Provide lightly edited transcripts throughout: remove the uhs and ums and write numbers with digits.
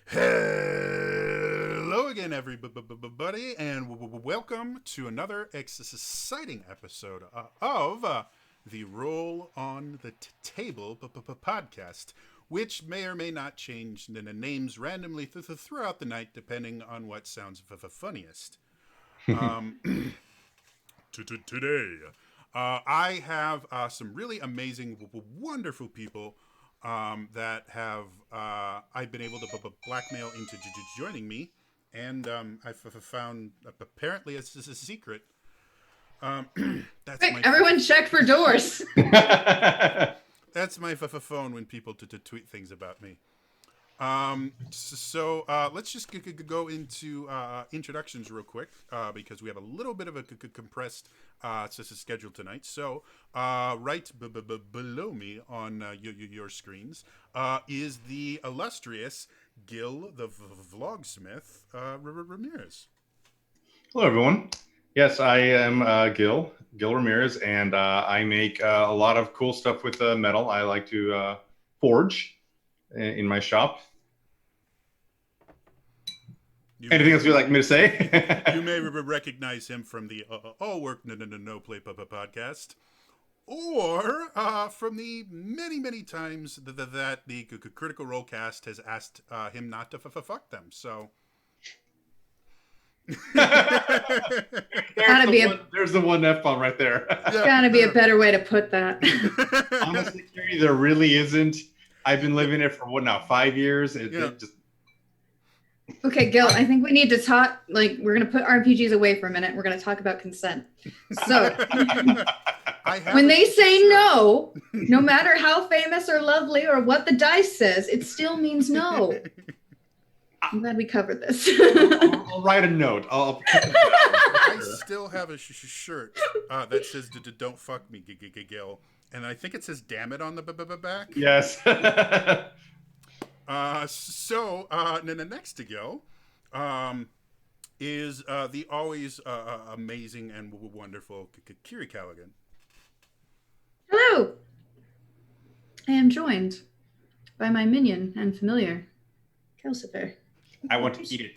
Hello again, everybody, and welcome to another exciting episode of the Roll on the Table podcast, which may or may not change names randomly throughout the night, depending on what sounds funniest. Today, I have some really amazing, wonderful people that have I've been able to blackmail into joining me, and I've found apparently it's a secret. That's Quick, my everyone check for doors. that's my phone when people tweet things about me. So let's just go into introductions real quick because we have a little bit of a compressed schedule tonight. So right below me on your screens is the illustrious Gil the Vlogsmith Ramirez. Hello, everyone. Yes, I am Gil Ramirez, and I make a lot of cool stuff with metal. I like to forge in my shop. Anything else you'd like me to say? You may recognize him from the All Work No Play podcast, or from the many times that the Critical Role cast has asked him not to fuck them. So there's the one F-bomb right there. Gotta be a better way to put that. Honestly, Carrie, there really isn't. I've been living it for 5 years. It just... Okay, Gil, I think we need to talk, we're going to put RPGs away for a minute. We're going to talk about consent. So, when they say no, no matter how famous or lovely or what the dice says, it still means no. I'm glad we covered this. I'll write a note. I still have a shirt that says "Don't fuck me, Gil," and I think it says "Damn it" on the back. Yes. So next to Gil is the always amazing and wonderful Kiri Callaghan. Hello. I am joined by my minion and familiar, Calcifer. I want to eat it.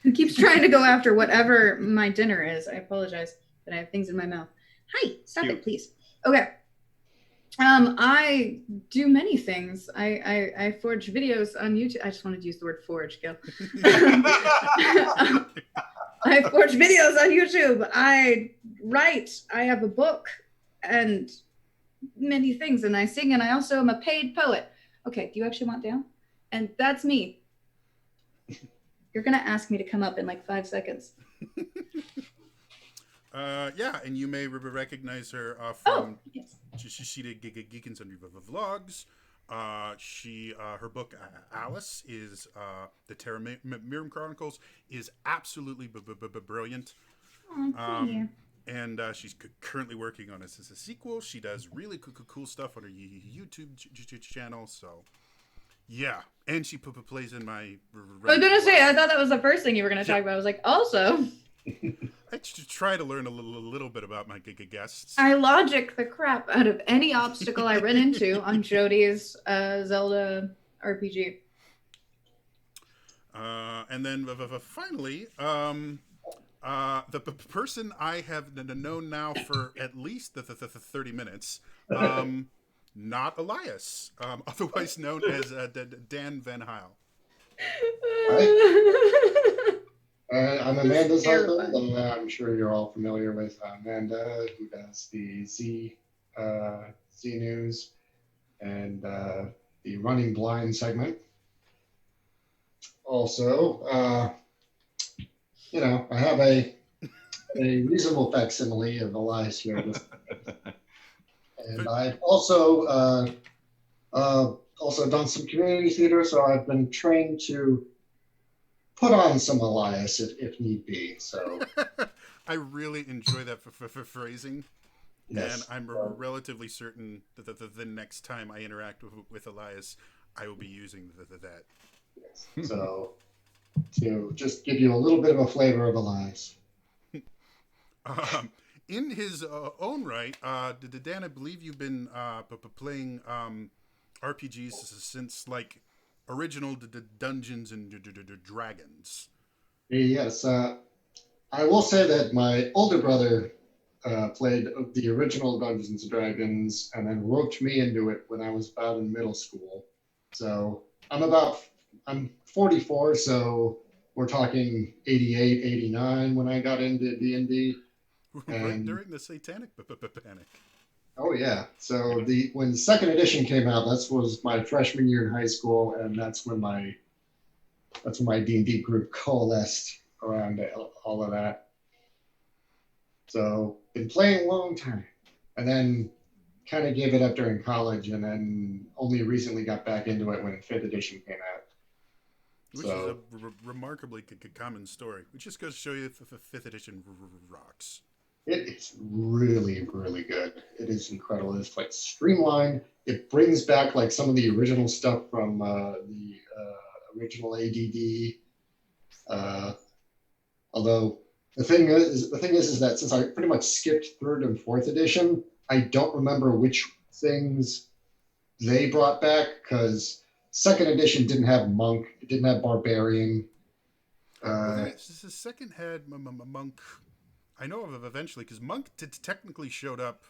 Who keeps trying to go after whatever my dinner is. I apologize that I have things in my mouth. Hi, stop it, please. Okay. I do many things. I forge videos on YouTube. I just wanted to use the word forge, Gil. I forge videos on YouTube. I write. I have a book and many things. And I sing. And I also am a paid poet. Okay, do you actually want down? And that's me. You're going to ask me to come up in 5 seconds. Yeah, and you may recognize her from yes. she did Geekins and Vlogs. Her book Alice is the Terra Mirum Chronicles is absolutely brilliant. Oh, thank you. And she's currently working on a sequel. She does really cool stuff on her YouTube channel. So yeah, and she plays in my. I was gonna say, I thought that was the first thing you were gonna talk about. I was like, also. I try to learn a little bit about my guests. I logic the crap out of any obstacle I run into on Jody's Zelda RPG. And then finally, the person I have known now for at least the 30 minutes, not Elias, otherwise known as Dan Van Heil. I'm Amanda's husband, and I'm sure you're all familiar with Amanda, who does the Z News and the Running Blind segment. Also, I have a reasonable facsimile of Elias here. And I've also done some community theater, so I've been trained to put on some Elias if need be. So I really enjoy that for phrasing. Yes. And I'm relatively certain that the next time I interact with Elias, I will be using that. Yes. So to just give you a little bit of a flavor of Elias. In his own right, Dan, I believe you've been playing RPGs since original Dungeons and Dragons. Yes, I will say that my older brother played the original Dungeons and Dragons and then roped me into it when I was about in middle school. So I'm 44, so we're talking 88, 89 when I got into D&D. Right during the Satanic Panic. Oh yeah. So when the second edition came out, that was my freshman year in high school, and that's when my D&D group coalesced around all of that. So been playing a long time, and then kind of gave it up during college, and then only recently got back into it when 5th edition came out. Which is a remarkably common story. Which just goes to show you the 5th edition rocks. It's really, really good. It is incredible. It's like streamlined. It brings back like some of the original stuff from the original ADD. Although the thing is that since I pretty much skipped 3rd and 4th edition, I don't remember which things they brought back because 2nd edition didn't have monk. It didn't have barbarian. The second had monk. I know of eventually because monk technically showed up.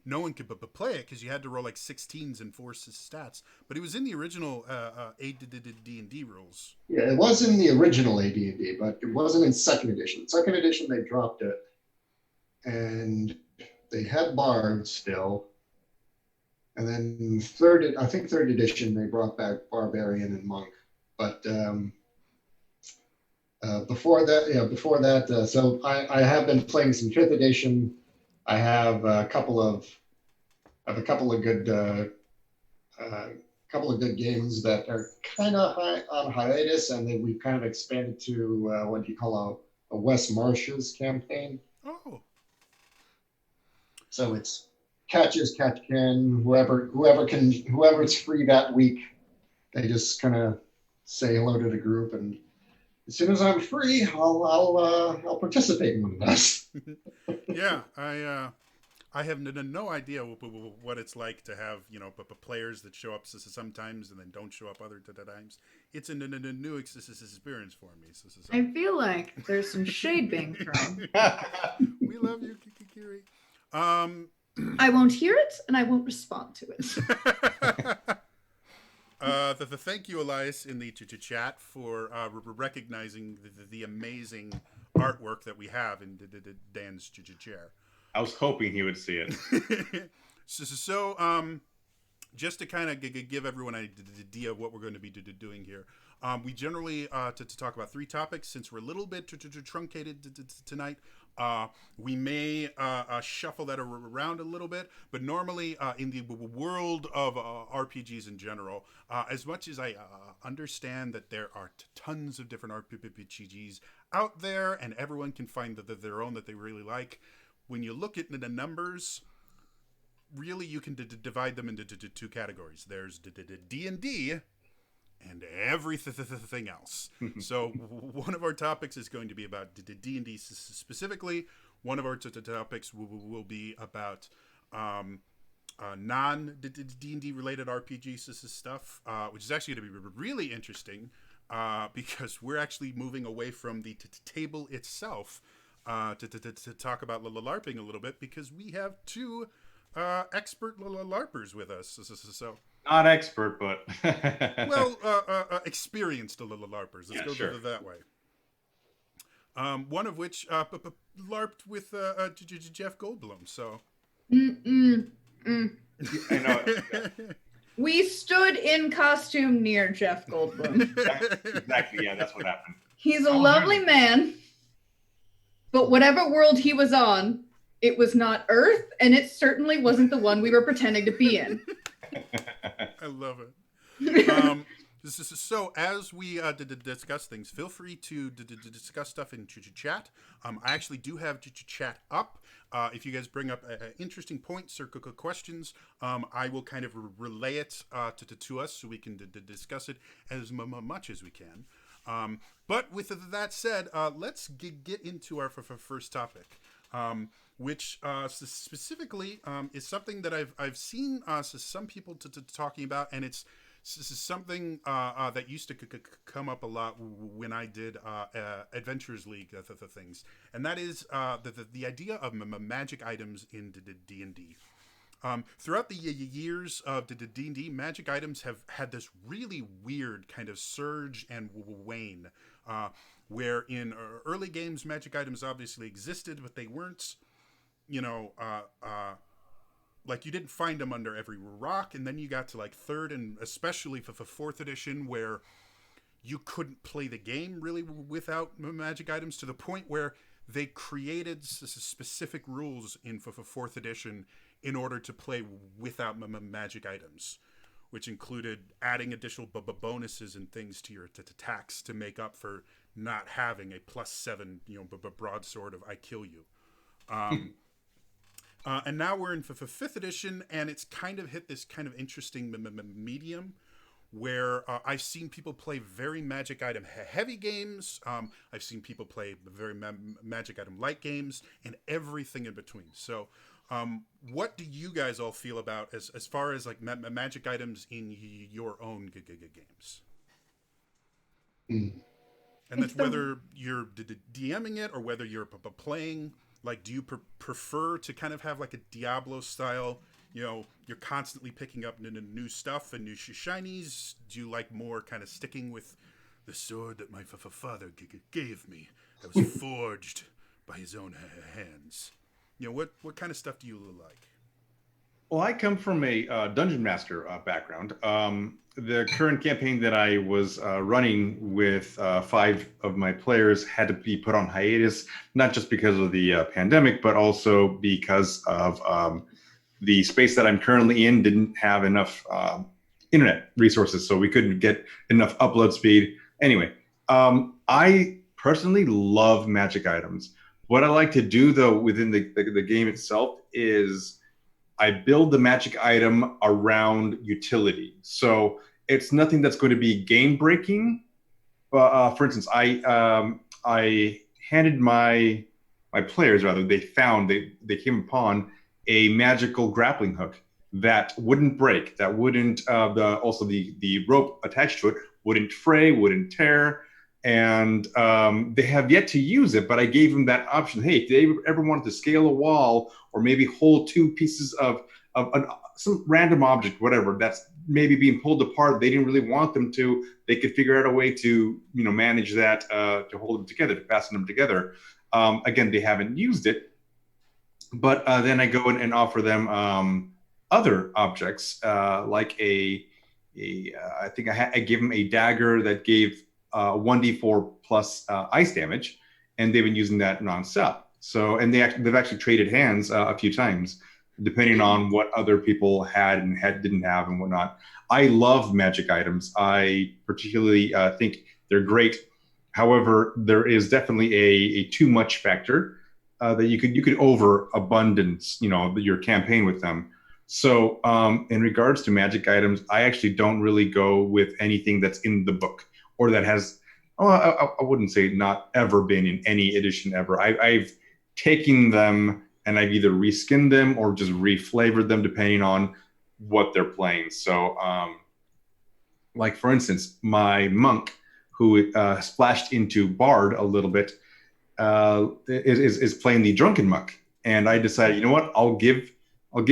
No one could play it because you had to roll like 16s and 4 stats. But it was in the original AD&D rules. Yeah, it was in the original AD&D, but it wasn't in 2nd edition. 2nd edition, they dropped it. And they had bards still. And then 3rd edition, they brought back barbarian and monk. But before that, so I have been playing some 5th edition. I have a couple of good games that are kind of on hiatus, and then we've kind of expanded to what do you call a West Marshes campaign. Oh. So it's catch as catch can. Whoever's free that week, they just kind of say hello to the group, and as soon as I'm free, I'll participate in one of those. Yeah, I have no idea what it's like to have players that show up sometimes and then don't show up other times. It's a new experience for me. So. I feel like there's some shade being thrown. We love you, Kikiri. I won't hear it and I won't respond to it. The thank you, Elias, in the chat for recognizing the amazing artwork that we have in Dan's chair. I was hoping he would see it. So, just to kind of give everyone an idea of what we're going to be doing here, we generally to talk about 3 topics. Since we're a little bit truncated tonight, we may shuffle that around a little bit, but normally in the world of RPGs in general, as much as I understand that there are tons of different RPGs out there and everyone can find their own that they really like, when you look at the numbers, really you can divide them into 2 categories. There's D&D and everything else. So one of our topics is going to be about D&D specifically. One of our topics will be about non-D&D related RPG stuff, which is actually going to be really interesting because we're actually moving away from the table itself to talk about LARPing a little bit because we have 2 expert LARPers with us. So not expert, but well, experienced LARPers. Let's go that way. One of which LARPed with Jeff Goldblum. So I know. We stood in costume near Jeff Goldblum. Exactly. Yeah, that's what happened. He's a lovely man, but whatever world he was on, it was not Earth, and it certainly wasn't the one we were pretending to be in. I love it. So as we discuss things, feel free to discuss stuff in chat. I actually do have chat up. If you guys bring up interesting points or questions, I will kind of relay it to us so we can discuss it as much as we can. But with that said, let's get into our first topic, which specifically is something that I've seen some people talking about, and it's something that used to come up a lot when I did Adventures League things, and that is the idea of magic items in D&D. Throughout the years of D&D, magic items have had this really weird kind of surge and wane, where in early games, magic items obviously existed, but they weren't, like you didn't find them under every rock. And then you got to like third and especially for fourth edition, where you couldn't play the game really without magic items, to the point where they created specific rules in for fourth edition in order to play without magic items, which included adding additional bonuses and things to your attacks to make up for not having a +7, broadsword of I kill you. And now we're in for fifth edition, and it's kind of hit this kind of interesting medium where I've seen people play very magic item heavy games. I've seen people play very magic item light games, and everything in between. So what do you guys all feel about as far as like magic items in your own games? And that's whether you're DMing it or whether you're playing. Like, do you prefer to kind of have like a Diablo style, you're constantly picking up new stuff and new shinies? Do you like more kind of sticking with the sword that my father gave me that was forged by his own hands? What kind of stuff do you like? Well, I come from a dungeon master background. The current campaign that I was running with 5 of my players had to be put on hiatus, not just because of the pandemic, but also because of the space that I'm currently in didn't have enough internet resources, so we couldn't get enough upload speed. Anyway, I personally love magic items. What I like to do, though, within the game itself is I build the magic item around utility. So it's nothing that's going to be game breaking. For instance, I handed my players, rather, they came upon a magical grappling hook that wouldn't break, that wouldn't also the rope attached to it wouldn't fray, wouldn't tear. And they have yet to use it, but I gave them that option. Hey, if they ever wanted to scale a wall or maybe hold 2 pieces of some random object, whatever, that's maybe being pulled apart, they didn't really want them to, they could figure out a way to, manage that, to hold them together, to fasten them together. Again, they haven't used it, but then I go and offer them other objects, like I think I gave them a dagger that gave 1d4 plus ice damage, and they've been using that nonstop. So, and they've actually traded hands a few times, depending on what other people had and didn't have and whatnot. I love magic items. I particularly think they're great. However, there is definitely a too much factor that you could overabundance, your campaign with them. So, in regards to magic items, I actually don't really go with anything that's in the book, or that has, I wouldn't say not ever been in any edition ever. I've taken them and I've either reskinned them or just reflavored them depending on what they're playing. So, like for instance, my monk, who splashed into Bard a little bit, is playing the Drunken Monk, and I decided, you know what, I'll give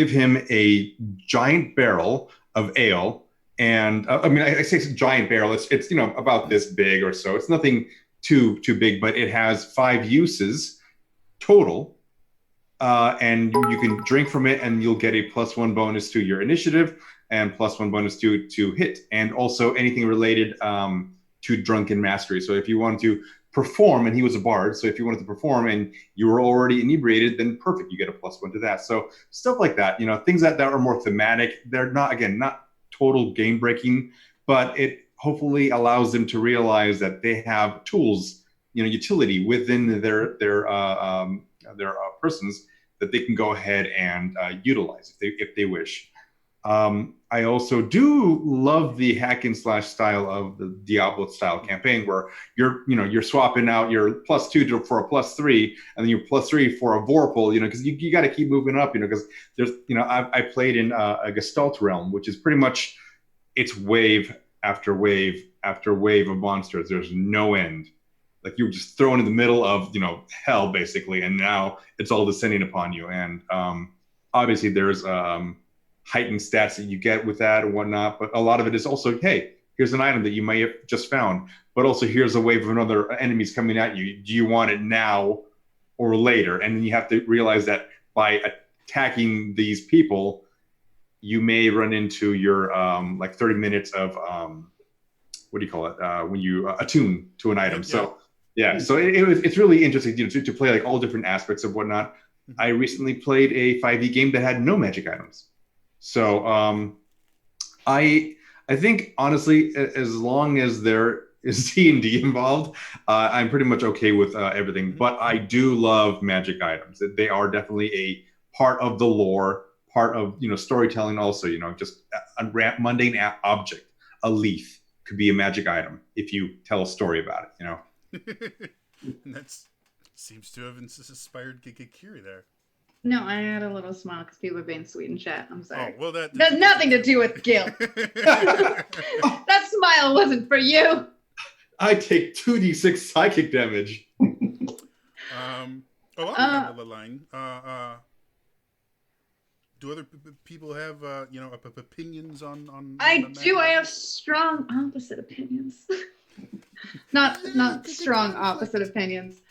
him a giant barrel of ale. And I say it's a giant barrel. It's about this big or so. It's nothing too big, but it has 5 uses total, and you can drink from it, and you'll get a +1 bonus to your initiative and +1 bonus to hit, and also anything related to drunken mastery. So if you want to perform, and he was a bard, so if you wanted to perform and you were already inebriated, then perfect, you get a +1 to that. So stuff like that, things that are more thematic. They're not total game breaking, but it hopefully allows them to realize that they have tools, utility within their persons that they can go ahead and utilize if they wish. I also do love the hack and slash style of the Diablo style campaign, where you're swapping out your +2 for a +3, and then your +3 for a Vorpal, because you got to keep moving up, because there's, I played in a Gestalt realm, which is pretty much it's wave after wave after wave of monsters. There's no end. Like you were just thrown in the middle of hell basically, and now it's all descending upon you. And obviously there's heightened stats that you get with that and whatnot, but a lot of it is also, hey, here's an item that you may have just found, but also here's a wave of another enemies coming at you. Do you want it now or later? And then you have to realize that by attacking these people, you may run into your like 30 minutes of what do you call it when you attune to an item. So so it's really interesting to play like all different aspects of whatnot. I recently played a 5e game that had no magic items. So I think honestly, as long as there is D&D involved, I'm pretty much okay with everything. But I do love magic items. They are definitely a part of the lore, part of storytelling. Also, just a mundane object, a leaf could be a magic item if you tell a story about it. That seems to have inspired Kiri there. No, I had a little smile because people are being sweet in chat. I'm sorry. Oh, well, that has nothing to do with guilt. That smile wasn't for you. I take 2d6 psychic damage. I'm on the line. Do other people have opinions on I do. I have strong opposite opinions. not strong opposite opinions.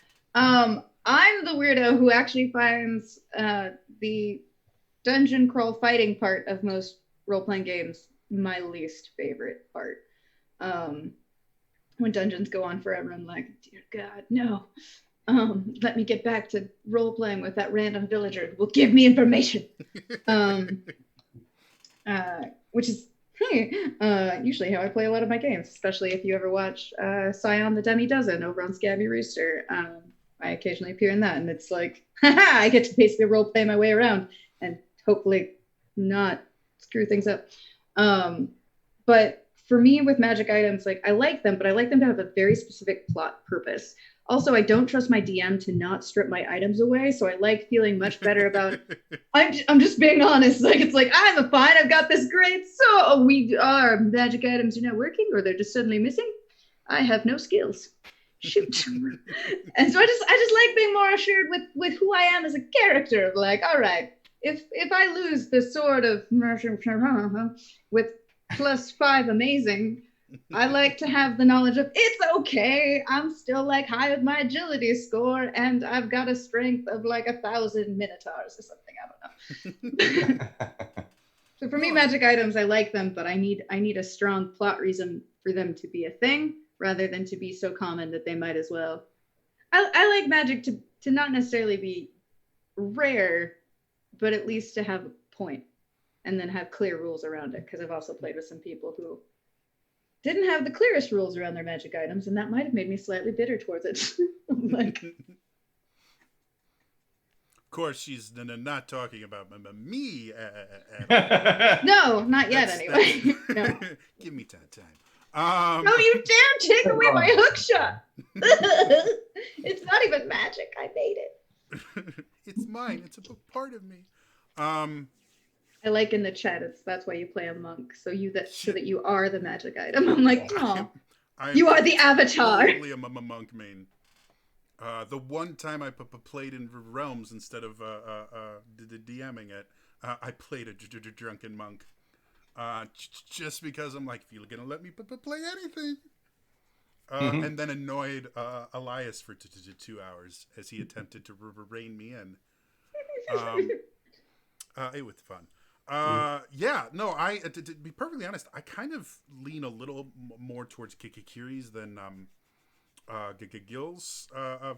I'm the weirdo who actually finds the dungeon crawl fighting part of most role-playing games my least favorite part. When dungeons go on forever, I'm like, dear God, no. Let me get back to role-playing with that random villager who will give me information. Which is usually how I play a lot of my games, especially if you ever watch Scion the Demi Dozen over on Scabby Rooster. I occasionally appear in that, and it's like, haha, I get to basically role play my way around and hopefully not screw things up. But for me with magic items, like I like them, but I like them to have a very specific plot purpose. Also, I don't trust my DM to not strip my items away, so I like feeling much better about. I'm just being honest. Like it's like I'm fine. I've got this great. So our magic items are not working, or they're just suddenly missing. I have no skills. Shoot. And so I just like being more assured with who I am as a character. Like, all right, if I lose the sword of with +5 amazing, I like to have the knowledge of it's okay. I'm still like high with my agility score, and I've got a strength of like 1,000 minotaurs or something. I don't know. So for me, magic items, I like them, but I need a strong plot reason for them to be a thing, rather than to be so common that they might as well. I like magic to not necessarily be rare, but at least to have a point, and then have clear rules around it. Because I've also played with some people who didn't have the clearest rules around their magic items, and that might have made me slightly bitter towards it. Like, of course, she's not talking about me. No, not yet. Anyway, no. Give me time. No, you dare take away my hook shot. It's not even magic. I made it. It's mine. It's a part of me. I like in the chat. That's why you play a monk, so that you are the magic item. I'm like, oh, you are the avatar. Totally a monk main. The one time I played in Realms instead of DMing it, I played a drunken monk. Just because I'm like, if you're gonna let me play anything, and then annoyed Elias for 2 hours as he attempted to rein me in. It was fun. To be perfectly honest, I kind of lean a little more towards Kikiri's than Gil's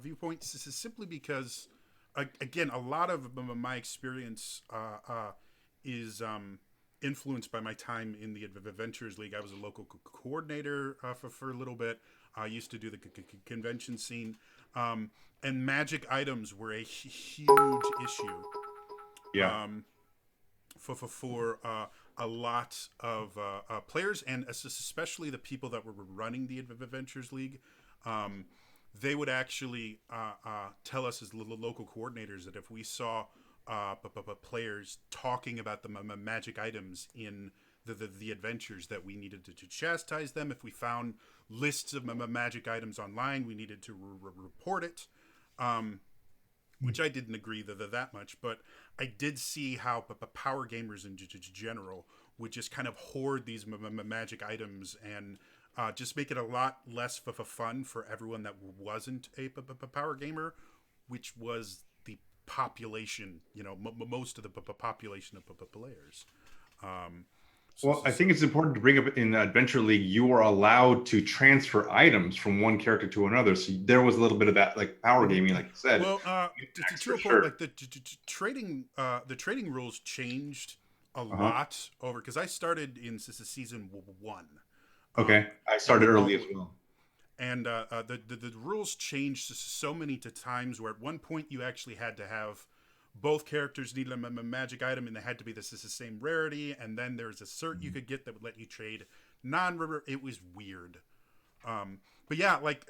viewpoint. This is simply because, again, a lot of my experience is influenced by my time in the Adventures League. I was a local coordinator for a little bit. I used to do the convention scene, and magic items were a huge issue. Yeah. For a lot of players, and especially the people that were running the Adventures League, they would actually tell us as local coordinators that if we saw players talking about the magic items in the adventures that we needed to chastise them. If we found lists of magic items online, we needed to report it. Which I didn't agree that much, but I did see how power gamers in general would just kind of hoard these magic items and just make it a lot less fun for everyone that wasn't a power gamer, which was the population, most of the population of players. I think it's important to bring up in Adventure League, you are allowed to transfer items from one character to another. So there was a little bit of that, like power gaming, like you said. Well, to a point, like the trading rules changed a lot over, because I started in season 1. Okay, I started early as well. And the rules changed so many times where at one point you actually had to have both characters needed a magic item, and they had to be the same rarity. And then there's a cert you could get that would let you trade non-rare. It was weird. But yeah, like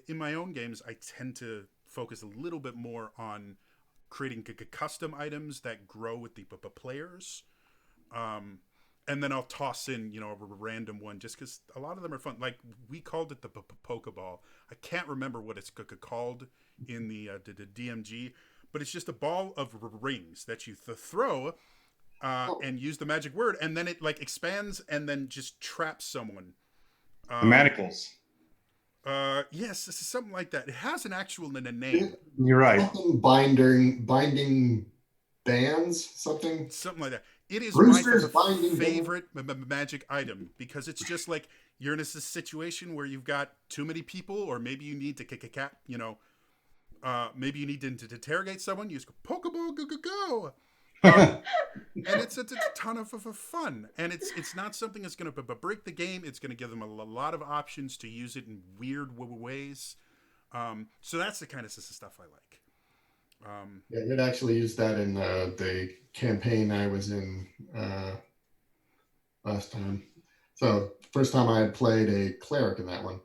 in my own games, I tend to focus a little bit more on creating custom items that grow with the players. And then I'll toss in, a random one just because a lot of them are fun. Like we called it the Pokeball. I can't remember what it's called in the DMG. But it's just a ball of rings that you throw and use the magic word, and then it like expands and then just traps someone. The manacles. Yes, this is something like that. It has an actual name. You're right. Something binding bands, something like that. It is Brewster's my favorite magic item because it's just like you're in a situation where you've got too many people, or maybe you need to kick a cat, maybe you need to interrogate someone. You just go Pokeball, go. And it's a ton of fun, and it's not something that's going to break the game. It's going to give them a lot of options to use it in weird ways. So that's the kind of stuff I like. Yeah, you'd actually use that in the campaign I was in last time. So first time I had played a cleric in that one.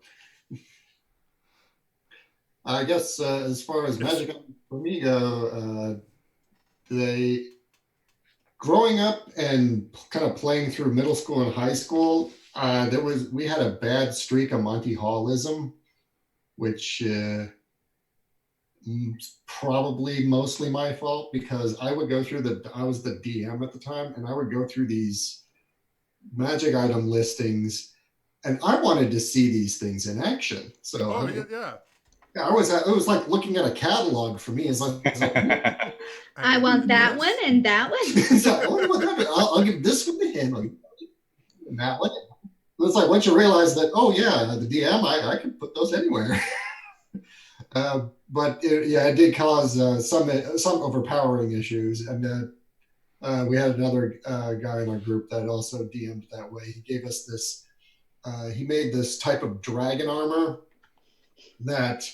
I guess as far as magic for me go, growing up and kind of playing through middle school and high school, we had a bad streak of Monty Hallism, which probably mostly my fault because I would go through I was the DM at the time, and I would go through these magic item listings, and I wanted to see these things in action. So yeah. It was like looking at a catalog for me. It's like I want that one and that one. It's like, I'll give this one to him and that one. It's like once you realize that, the DM, I can put those anywhere. But it did cause some overpowering issues, and we had another guy in our group that also DM'd that way. He gave us this. He made this type of dragon armor that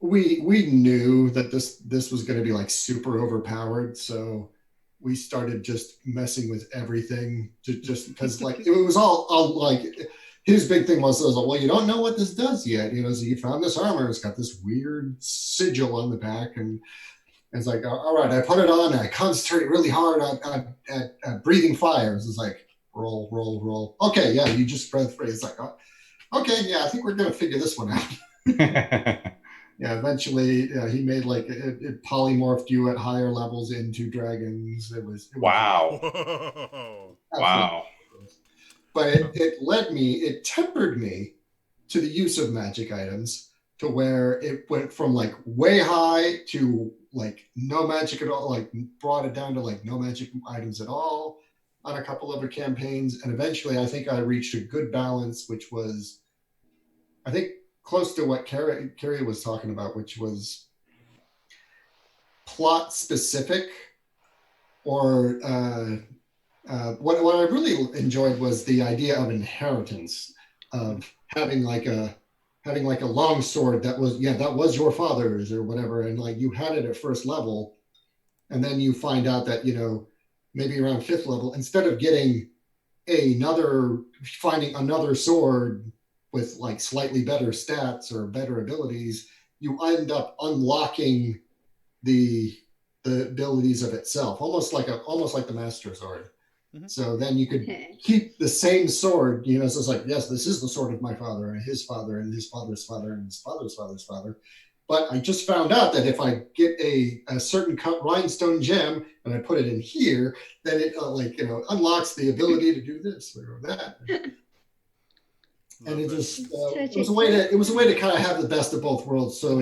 we knew that this was going to be like super overpowered, so we started just messing with everything just because like it was all like his big thing was well, you don't know what this does yet, so you found this armor, it's got this weird sigil on the back, and it's like, all right, I put it on and I concentrate really hard at breathing fires. It's like roll, okay, yeah, you just spread free. It's like, okay, yeah, I think we're gonna figure this one out. Yeah, eventually he made like it polymorphed you at higher levels into dragons. It was wow. Wow. But it tempered me to the use of magic items to where it went from like way high to like no magic at all, like brought it down to like no magic items at all on a couple other campaigns. And eventually I think I reached a good balance, which was, I think, close to what Carrie was talking about, which was plot specific, or what I really enjoyed was the idea of inheritance, of having like a long sword that was your father's or whatever, and like you had it at first level, and then you find out that maybe around 5th level, instead of getting finding another sword with like slightly better stats or better abilities, you end up unlocking the abilities of itself, almost like the Master Sword. So then you could keep the same sword, you know, so it's like, yes, this is the sword of my father and his father and his father's father and his father's father's father. But I just found out that if I get a certain rhinestone gem and I put it in here, then it unlocks the ability to do this or that. And it just it was a way to kind of have the best of both worlds. So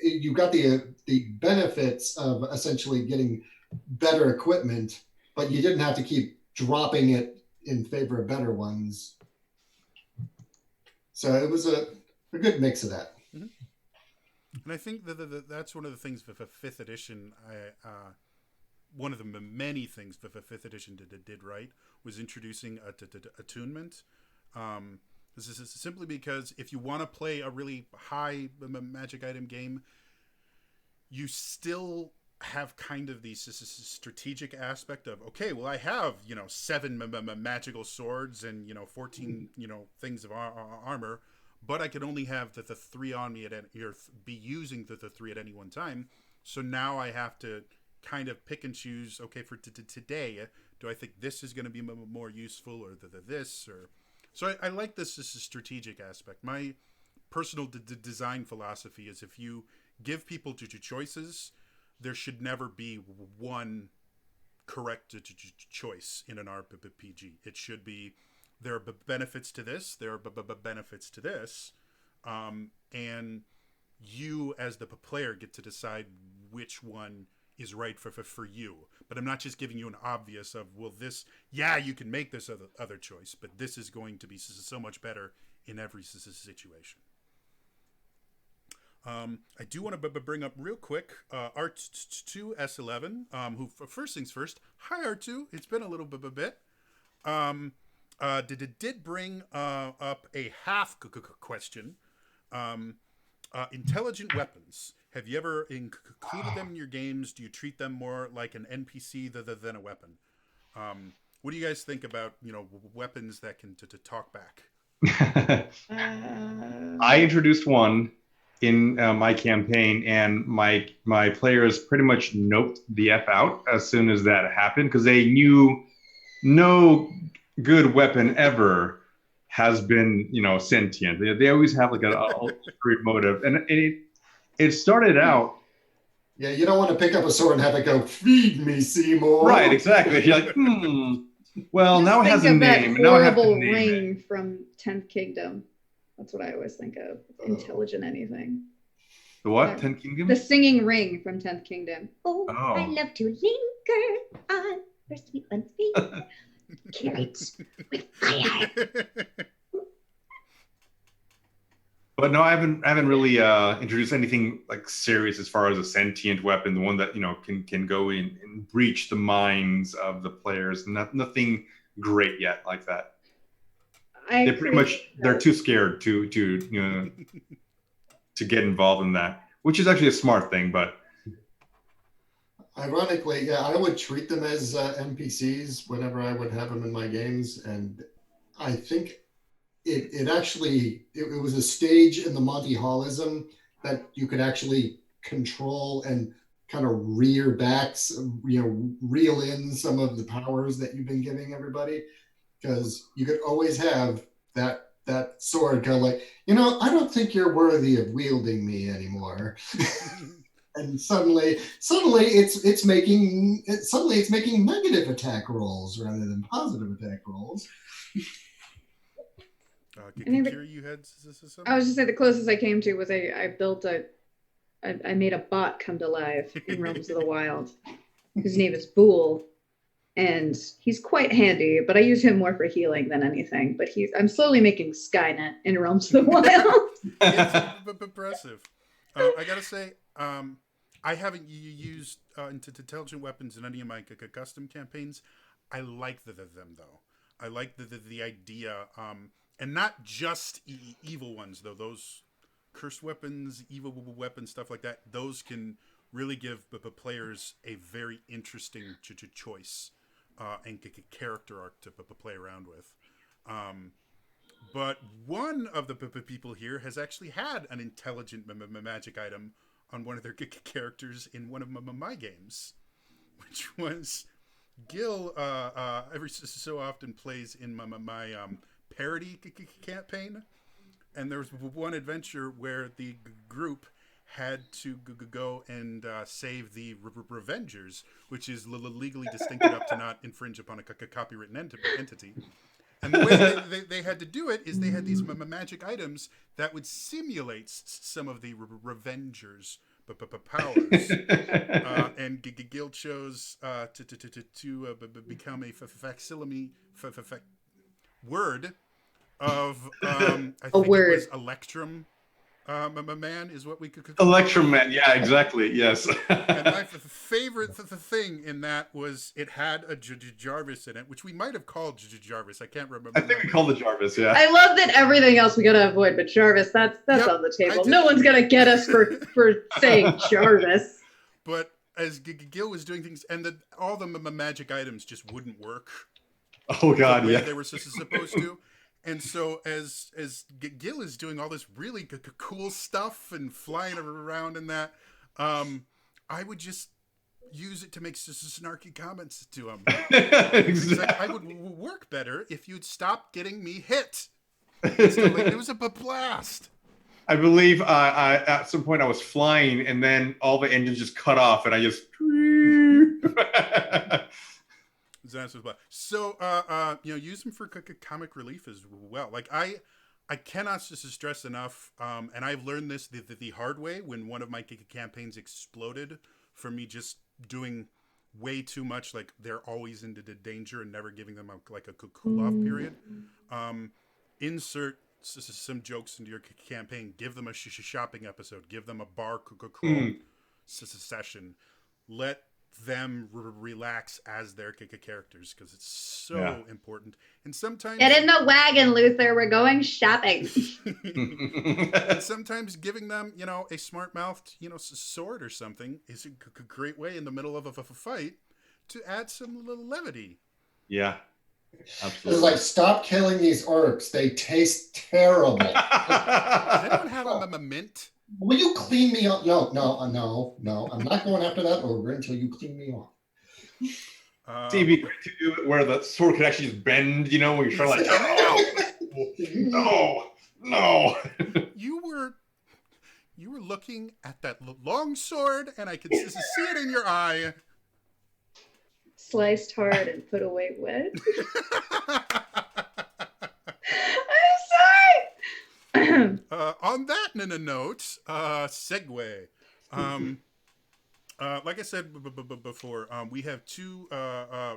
you got the benefits of essentially getting better equipment, but you didn't have to keep dropping it in favor of better ones. So it was a good mix of that. Mm-hmm. And I think that's one of the things for 5th edition. One of the many things that 5th edition did right was introducing attunement. This is simply because if you want to play a really high magic item game, you still have kind of the strategic aspect of, okay, well, I have 7 magical swords and 14 things of armor, but I can only have the 3 on me be using the 3 at any one time. So now I have to kind of pick and choose. Okay, for today, do I think this is going to be more useful, or this, or so I like this strategic aspect. My personal design philosophy is if you give people choices, there should never be one correct choice in an RPG. It should be, there are benefits to this, there are benefits to this, and you as the player get to decide which one is right for you. But I'm not just giving you an obvious of, well, this, yeah, you can make this other choice, but this is going to be so much better in every situation. I do want to bring up real quick R2 S11, who, first things first, hi R2, it's been a little bit. Did bring up a half question. Intelligent weapons. Have you ever included them in your games? Do you treat them more like an NPC than a weapon? What do you guys think about weapons that can talk back? I introduced one in my campaign, and my players pretty much noped the F out as soon as that happened, because they knew no good weapon ever has been sentient. They always have like a ulterior motive, and it started out. Yeah, you don't want to pick up a sword and have it go, feed me, Seymour. Right, exactly. You're like, well, just now it has a name. Now I have to name ring it. From 10th Kingdom. That's what I always think of. Intelligent anything. The what? 10th Kingdom? The singing ring from 10th Kingdom. Oh, I love to linger on your sweet one's feet. Carrots with fire. But no, I haven't really introduced anything like serious as far as a sentient weapon, the one that can go in and breach the minds of the players. Nothing great yet like that. They're too scared to get involved in that, which is actually a smart thing. But ironically, yeah, I would treat them as NPCs whenever I would have them in my games, and I think it was a stage in the Monty Hallism that you could actually control and kind of reel in some of the powers that you've been giving everybody, because you could always have that sword kind of like, I don't think you're worthy of wielding me anymore. And suddenly it's making negative attack rolls rather than positive attack rolls. Kira, you had something? I was just saying the closest I came to was I made a bot come to life in Realms of the Wild. His name is Bool, and he's quite handy, but I use him more for healing than anything. But I'm slowly making Skynet in Realms of the Wild. It's impressive. I gotta say, I haven't used intelligent weapons in any of my custom campaigns. I like them though. I like the idea, and not just evil ones though. Those cursed weapons, evil weapons, stuff like that. Those can really give the players a very interesting choice and character arc to play around with. But one of the people here has actually had an intelligent magic item on one of their characters in one of my games, which was Gil every so often plays in my parody campaign, and there was one adventure where the group had to go and save the Revengers, which is legally distinct enough to not infringe upon a copywritten entity. And the way they had to do it is they had these magic items that would simulate some of the Revengers' powers. And Gil chose to become a facsimile word of, I think it was Electrum. Man is what we could Electrum Man, yeah, exactly, yes. And my favorite thing in that was it had a Jarvis in it, which we might have called Jarvis. I can't remember. I think we called it Jarvis, yeah. I love that everything else we gotta avoid, but Jarvis, that's yep, on the table. No one's gonna get us for saying Jarvis. But as Gil was doing things, and all the magic items just wouldn't work. Oh God, yeah. They were supposed to. And so as Gil is doing all this really cool stuff and flying around in that, I would just use it to make snarky comments to him. Exactly. Like, I would work better if you'd stop getting me hit. It was a blast. I believe at some point I was flying and then all the engines just cut off and I just... So, use them for comic relief as well. Like I cannot stress enough, and I've learned this the hard way when one of my campaigns exploded from me just doing way too much. Like they're always into danger and never giving them a cool off period. Insert some jokes into your campaign. Give them a shopping episode. Give them a bar crawl session. Let them relax as their characters because it's so important. And sometimes get in the wagon, Luther. We're going shopping. And sometimes giving them, a smart-mouthed, sword or something is a great way in the middle of a fight to add some little levity. Yeah, absolutely. It's like, stop killing these orcs. They taste terrible. Does anyone have a mint? Will you clean me up? No. I'm not going after that ogre until you clean me off. It'd be great to do it where the sword could actually just bend, when you're trying no. You were looking at that long sword, and I could see it in your eye. Sliced hard and put away wet. On that note, segue. Like I said before, we have two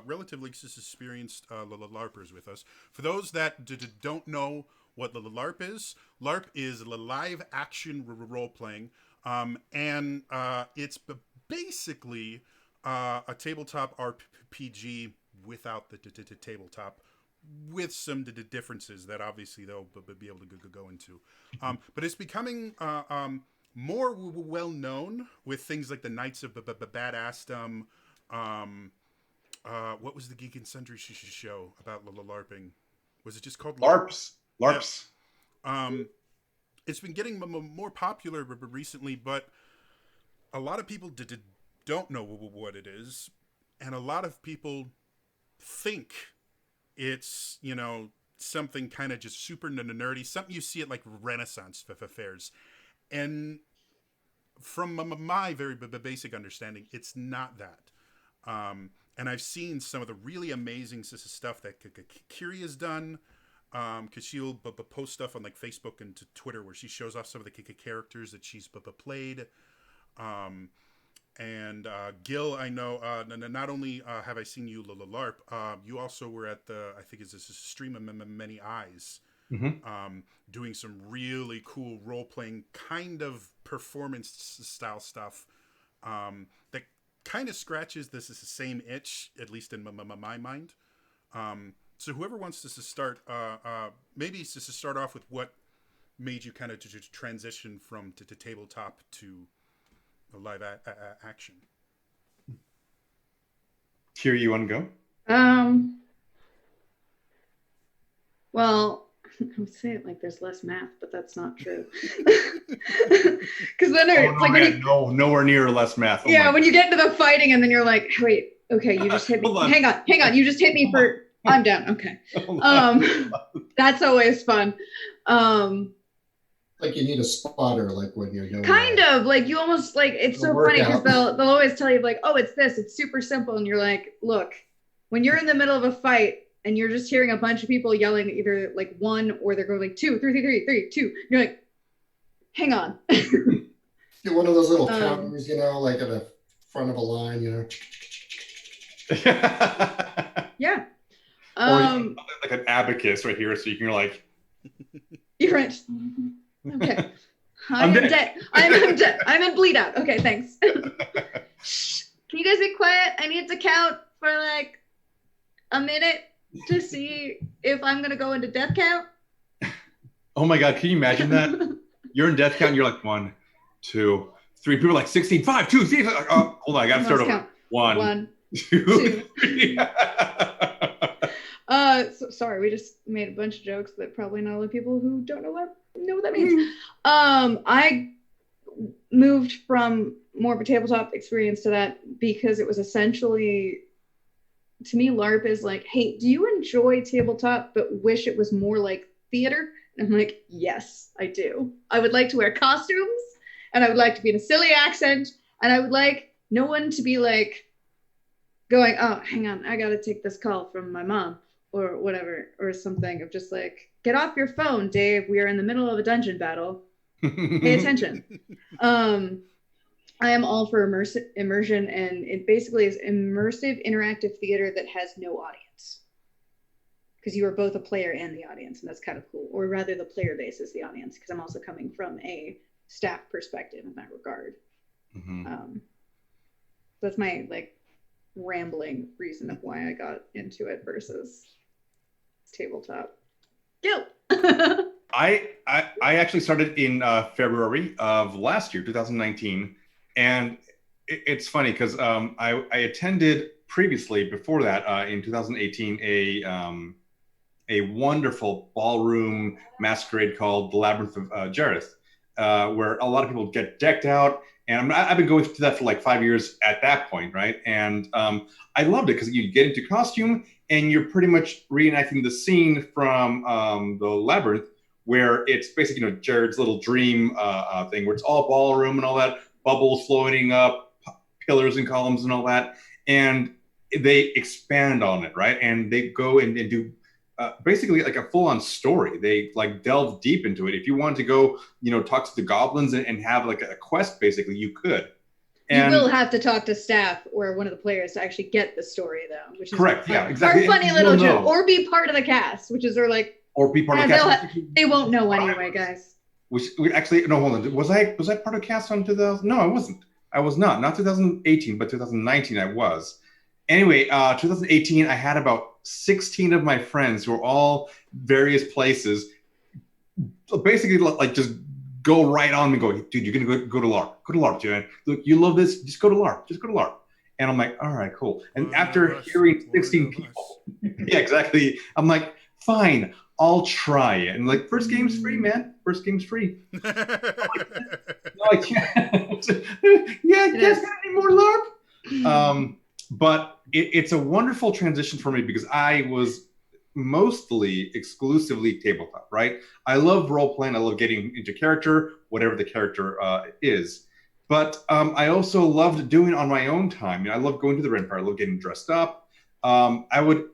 relatively experienced LARPers with us. For those that don't know what LARP is live action role playing, and it's basically a tabletop RPG without the tabletop, with some differences that obviously they'll be able to go into. But it's becoming more well known with things like the Knights of Badassdom. What was the Geek and Sundry show about LARPing? Was it just called LARPs? LARPs. Yeah. It's been getting more popular recently, but a lot of people don't know what it is, and a lot of people think it's, something kind of just super nerdy, something you see at like Renaissance fairs. And from my very basic understanding, it's not that. And I've seen some of the really amazing stuff that Kiri has done, because she'll post stuff on like Facebook and Twitter where she shows off some of the characters that she's played. And Gil, I know, not only have I seen you LARP, you also were at I think it's a stream of Many Eyes, doing some really cool role-playing kind of performance-style stuff that kind of scratches this same itch, at least in my mind. So whoever wants to start, maybe to start off with what made you kind of to transition from to tabletop to live action. Kira, you want to go? Well, I would say it like there's less math, but that's not true. Because then it's like nowhere near less math. When you get into the fighting and then you're like, wait, Okay, you just hit me. Hold on. Hang on. You just hit me for. I'm down. Okay. That's always fun. Like you need a spotter, like when you're doing. Kind of like you almost like it's so funny because they'll always tell you like, oh, it's this. It's super simple, and you're like, look, when you're in the middle of a fight and you're just hearing a bunch of people yelling either like one or they're going like 2, 3, 3, 3, 2. You're like, hang on. Get one of those little counters, like at the front of a line, Yeah. Or like an abacus right here, so you can like. You're right. Okay. I'm dead. I'm dead. I'm in bleed out. Okay, thanks. Shh. Can you guys be quiet? I need to count for like a minute to see if I'm gonna go into death count. Oh my God, can you imagine that? You're in death count and you're like 1, 2, 3. People are like 16, 5, 2, 3. Like, oh, hold on, I gotta start over. Count. 1, 2, 3. So, sorry, we just made a bunch of jokes that probably not a lot of people who don't know what that means. I moved from more of a tabletop experience to that because it was essentially, to me, LARP is like, hey, do you enjoy tabletop but wish it was more like theater? And I'm like, yes, I do. I would like to wear costumes, and I would like to be in a silly accent, and I would like no one to be like going, oh, hang on, I gotta take this call from my mom or whatever, or something of just like, get off your phone, Dave. We are in the middle of a dungeon battle. Pay attention. I am all for immersion, and it basically is immersive interactive theater that has no audience. Because you are both a player and the audience, and that's kind of cool. Or rather, the player base is the audience, because I'm also coming from a staff perspective in that regard. That's my like rambling reason of why I got into it versus tabletop. Go. I actually started in February of last year, 2019, and it's funny because I attended previously before that in 2018 a wonderful ballroom masquerade called the Labyrinth of Jareth, where a lot of people get decked out. And I've been going through that for like 5 years at that point, right? And I loved it because you get into costume and you're pretty much reenacting the scene from the Labyrinth, where it's basically, Jared's little dream thing, where it's all ballroom and all that, bubbles floating up, pillars and columns and all that. And they expand on it, right? And they go and do basically like a full-on story. They like delve deep into it. If you want to go, talk to the goblins and have like a quest, basically, you could. And you will have to talk to staff or one of the players to actually get the story, though. Which is correct. Yeah, exactly. Our funny little joke, or be part of the cast, which is they're like, or be part of the cast. They won't know anyway, guys. Which actually, no, hold on. Was I part of the cast on 2000? No, I wasn't. I was not. Not 2018, but 2019 I was. Anyway, 2018, I had about 16 of my friends who were all various places, basically like just go right on me, go, dude, you're gonna go to LARP. Go to LARP, dude. Look, you love this. Just go to LARP. Just go to LARP. And I'm like, all right, cool. And after hearing 16 people, yeah, exactly. I'm like, fine, I'll try it. And like, first game's free, man. First game's free. No, I can't. Yeah, you guys got any more LARP? But it's a wonderful transition for me because I was mostly exclusively tabletop, right? I love role playing. I love getting into character, whatever the character is. But I also loved doing it on my own time. I love going to the Ren Fair. I love getting dressed up. I would,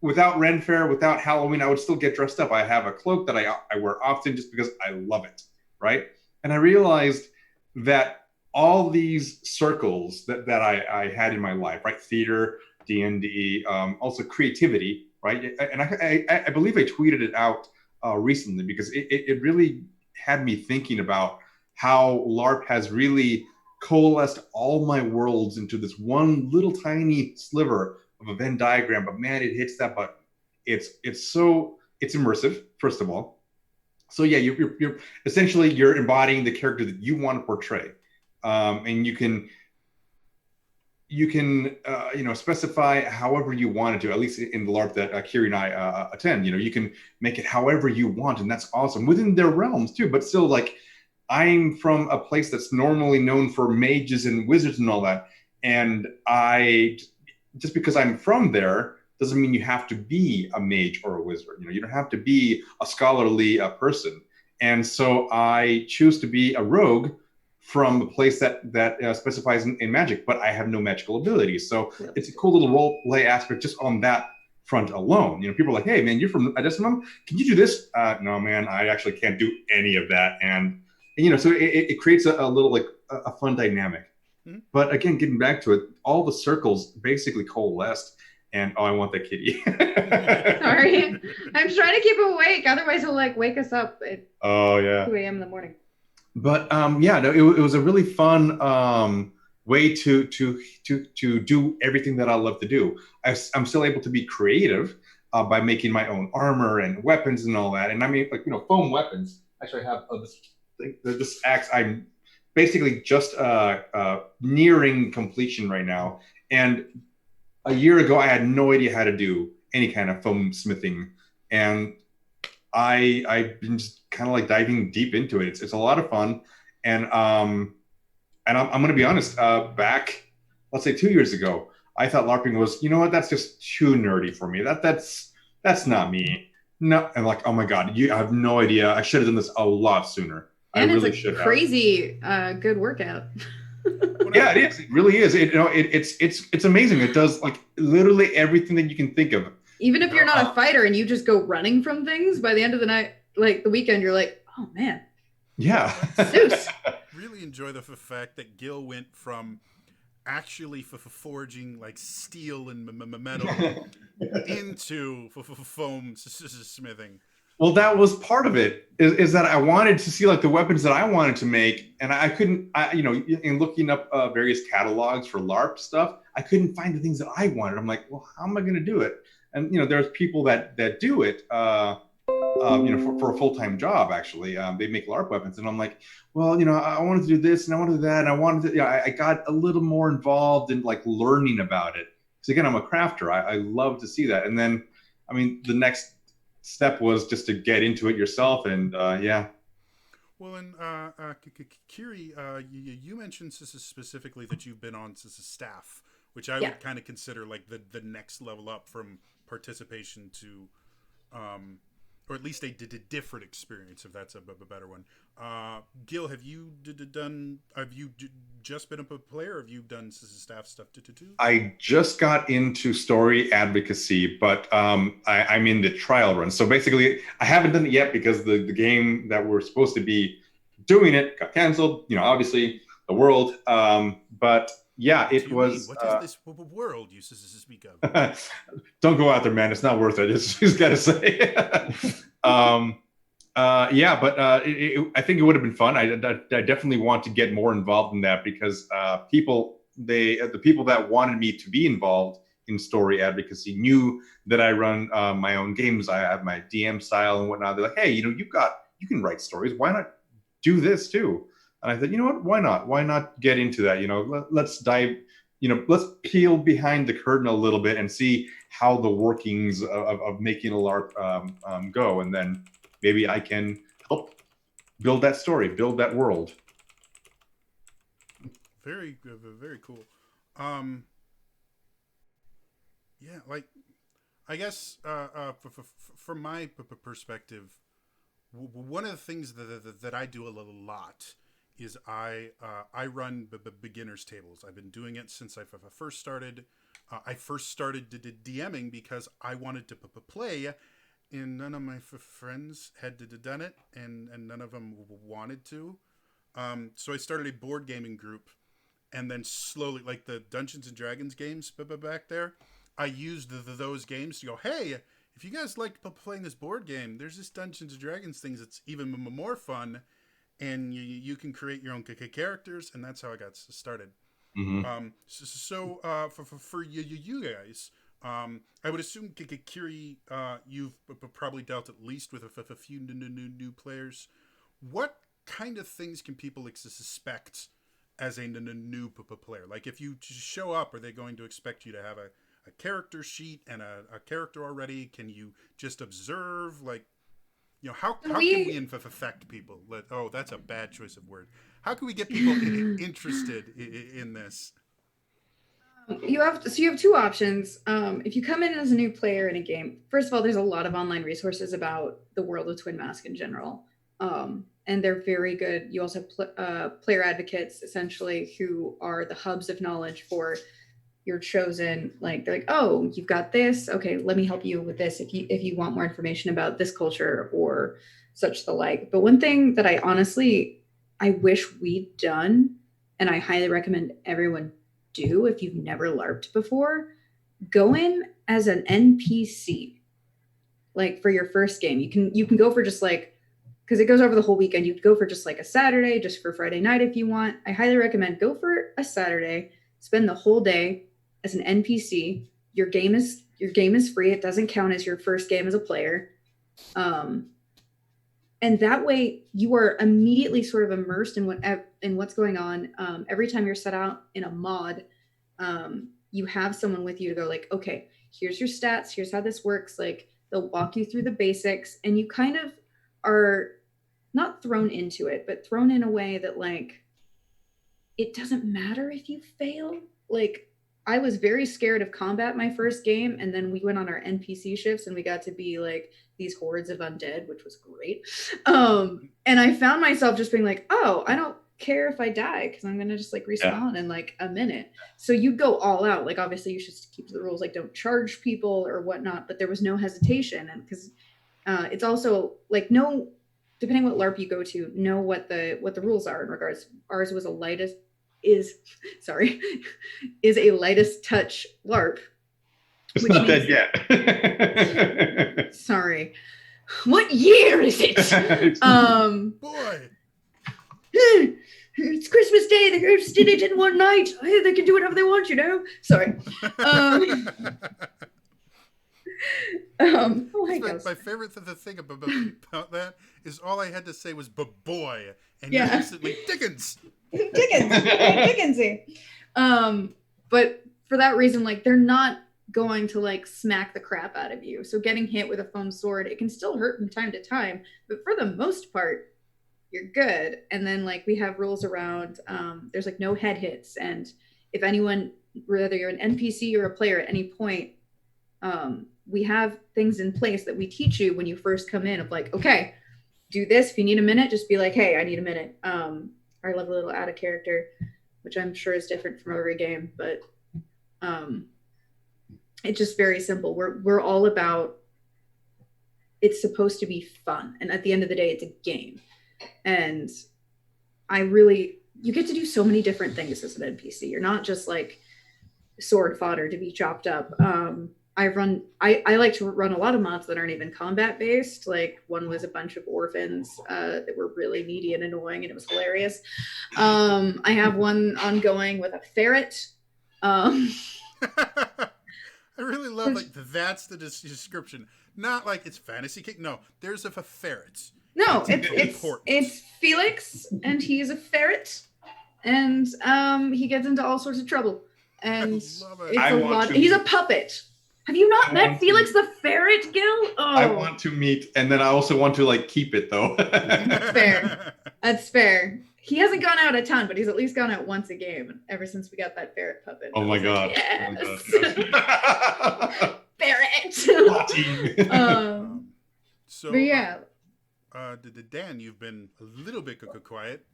without Ren Fair, without Halloween, I would still get dressed up. I have a cloak that I wear often just because I love it, right? And I realized that all these circles that I had in my life, right? Theater, D&D, also creativity, right? And I believe I tweeted it out recently because it really had me thinking about how LARP has really coalesced all my worlds into this one little tiny sliver of a Venn diagram. But man, it hits that button. It's immersive, first of all. So yeah, you're essentially you're embodying the character that you want to portray. And you can specify however you want to, at least in the LARP that Kiri and I attend. You can make it however you want, and that's awesome within their realms too. But still, like, I'm from a place that's normally known for mages and wizards and all that, and just because I'm from there doesn't mean you have to be a mage or a wizard. You don't have to be a scholarly person. And so I choose to be a rogue from a place that specifies in magic, but I have no magical abilities. So it's a cool little role play aspect just on that front alone. People are like, "Hey, man, you're from Adestimum. Can you do this?" No, man, I actually can't do any of that. And so it creates a little like a fun dynamic. Mm-hmm. But again, getting back to it, all the circles basically coalesced. And I want that kitty. Sorry, I'm trying to keep him awake. Otherwise, he'll like wake us up at 2 a.m. in the morning. But it was a really fun way to do everything that I love to do. I'm still able to be creative by making my own armor and weapons and all that. And I mean, like foam weapons. Actually, I have this axe. I'm basically just nearing completion right now. And a year ago, I had no idea how to do any kind of foam smithing, and I've been just kind of like diving deep into it. It's a lot of fun, and I'm going to be honest. Back, let's say 2 years ago, I thought LARPing was, that's just too nerdy for me. That's not me. No, I'm like, oh my god, I have no idea. I should have done this a lot sooner. And I really should have. Crazy good workout. Yeah, it is. It really is. It's amazing. It does like literally everything that you can think of. Even if you're not a fighter and you just go running from things, by the end of the night, like the weekend, you're like, oh man. Yeah. Zeus. Really enjoy the fact that Gil went from actually forging like steel and metal into foam smithing. Well, that was part of it. Is that I wanted to see like the weapons that I wanted to make, and I couldn't. In looking up various catalogs for LARP stuff, I couldn't find the things that I wanted. I'm like, well, how am I going to do it? And there's people that do it. For a full-time job. Actually, they make LARP weapons, and I'm like, well, I wanted to do this and I wanted to do that, and I wanted to. I got a little more involved in like learning about it. Because again, I'm a crafter. I love to see that, and then, the next step was just to get into it yourself, and yeah. Well, and Kiri, you mentioned specifically that you've been on staff, which I would kind of consider like the next level up from participation to, or at least a different experience, if that's a better one. Gil, have you just been a player, or have you done staff stuff too? I just got into story advocacy, but I'm in the trial run. So basically, I haven't done it yet because the game that we're supposed to be doing it got canceled. Obviously the world. But yeah, it was. What is this world you speak of? Don't go out there, man. It's not worth it. Just gotta say. I think it would have been fun. I definitely want to get more involved in that because the people that wanted me to be involved in story advocacy knew that I run my own games. I have my DM style and whatnot. They're like, hey, you can write stories. Why not do this too? And I thought, you know what? Why not? Why not get into that? Let's dive. Let's peel behind the curtain a little bit and see how the workings of making a LARP go, and then maybe I can help build that story, build that world. Very good, very cool. Yeah, like I guess from my perspective, one of the things that I do a lot is I run beginners tables. I've been doing it since I first started. I first started DMing because I wanted to play, and none of my friends had done it, and none of them wanted to. So I started a board gaming group, and then slowly, like the Dungeons and Dragons games back there, I used those games to go, hey, if you guys like playing this board game, there's this Dungeons and Dragons thing that's even more fun. And you can create your own characters, and that's how I got started. Mm-hmm. For you guys, I would assume, Kiri, you've probably dealt at least with a few new players. What kind of things can people suspect as a new player? Like, if you show up, are they going to expect you to have a character sheet and a character already? Can you just observe? Like, how can we affect people? That's a bad choice of word. How can we get people interested in this? You have two options. If you come in as a new player in a game, first of all, there's a lot of online resources about the world of Twin Mask in general, and they're very good. You also have player advocates, essentially, who are the hubs of knowledge for your chosen. Like they're like, oh, you've got this. Okay, let me help you with this if you want more information about this culture or such the like. But one thing that I wish we'd done, and I highly recommend everyone do if you've never LARPed before, go in as an NPC. Like for your first game, you can go for just like, because it goes over the whole weekend. You could go for just like a Saturday, just for Friday night if you want. I highly recommend go for a Saturday, spend the whole day as an NPC. Your game is free. It doesn't count as your first game as a player. And that way you are immediately sort of immersed in what's going on. Every time you're set out in a mod, you have someone with you to go like, okay, here's your stats, here's how this works. Like they'll walk you through the basics, and you kind of are not thrown into it, but thrown in a way that like, it doesn't matter if you fail. Like I was very scared of combat my first game, and then we went on our NPC shifts and we got to be like these hordes of undead, which was great. And I found myself just being like, oh, I don't care if I die because I'm gonna just like respawn in like a minute. So you go all out. Like obviously you should keep to the rules, like don't charge people or whatnot, but there was no hesitation. And because it's also like no, depending what LARP you go to, know what the rules are in regards. Ours was is a lightest touch LARP. It's not dead yet. Sorry. What year is it? Boy. It's Christmas Day. The Earths did it in one night. They can do whatever they want, you know? Sorry. My favorite thing about that is all I had to say was "boy," and you instantly Dickens. Dickensy. But for that reason, like they're not going to like smack the crap out of you. So getting hit with a foam sword, it can still hurt from time to time, but for the most part, you're good. And then like we have rules around there's like no head hits, and if anyone, whether you're an NPC or a player at any point, we have things in place that we teach you when you first come in of like, okay, do this. If you need a minute, just be like, hey, I need a minute. I love a little out of character, which I'm sure is different from every game, but it's just very simple. We're all about, it's supposed to be fun, and at the end of the day, it's a game. And you get to do so many different things as an NPC. You're not just like sword fodder to be chopped up. I like to run a lot of mods that aren't even combat based. Like one was a bunch of orphans that were really needy and annoying, and it was hilarious. I have one ongoing with a ferret. I really love like that's the description. Not like it's fantasy cake. No, there's a ferret. No, it's Felix, and he's a ferret, and he gets into all sorts of trouble. And it's a lot. He's a puppet. Have you not met Felix the ferret, Gil? Oh. I want to meet, and then I also want to like keep it though. That's fair. That's fair. He hasn't gone out a ton, but he's at least gone out once a game ever since we got that ferret puppet. Oh my god! Like, yes. Ferret. So, but yeah. Dan, you've been a little bit quiet.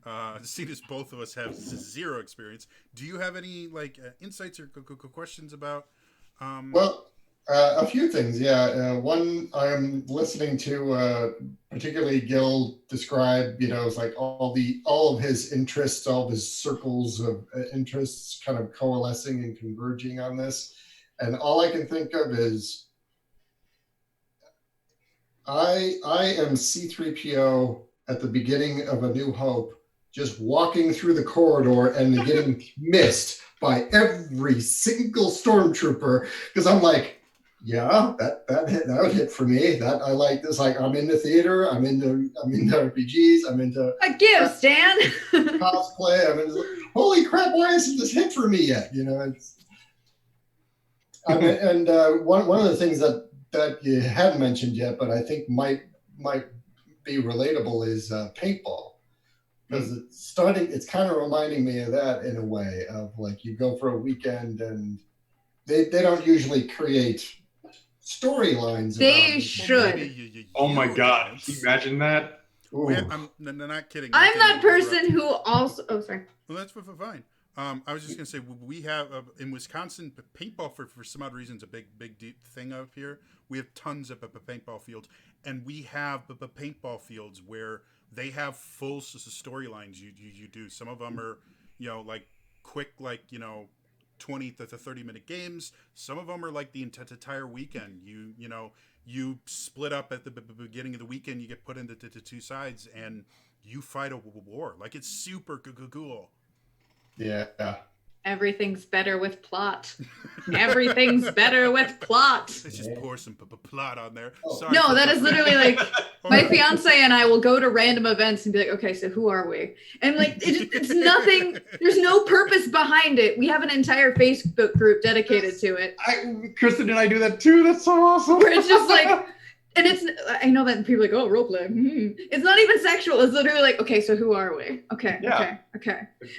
Seeing as both of us have zero experience, do you have any like insights or questions about? A few things. Yeah. One, I'm listening to particularly Gil describe, it's like all of his interests, all of his circles of interests kind of coalescing and converging on this. And all I can think of is I am C-3PO at the beginning of A New Hope, just walking through the corridor and getting missed by every single stormtrooper, because I'm like, yeah, that would hit for me. That I like this. Like I'm into theater. I'm into RPGs. I'm into a gift, Stan. Cosplay. I'm into. Holy crap! Why hasn't this hit for me yet? And one of the things that you hadn't mentioned yet, but I think might be relatable is paintball. because it's kind of reminding me of that in a way of like you go for a weekend and they don't usually create storylines. They should. Oh my God! Can you imagine that? I'm not kidding. I'm that person who also. Oh, sorry. Well, that's fine. I was just gonna say we have in Wisconsin paintball for some odd reason is a big deep thing up here. We have tons of paintball fields, and we have paintball fields where they have full storylines. You do. Some of them are like quick 20 to 30-minute games. Some of them are like the entire weekend. You split up at the beginning of the weekend. You get put into two sides, and you fight a war. Like it's super cool. Yeah. Everything's better with plot. Everything's better with plot. Let's just pour some plot on there. Oh. No, that is literally like my fiance and I will go to random events and be like, okay, so who are we? And like, it's nothing. There's no purpose behind it. We have an entire Facebook group dedicated to it. Kristen and I do that too. That's so awesome. Where it's just like, and I know that people are like, oh, roleplay. It's not even sexual. It's literally like, okay, so who are we? Okay.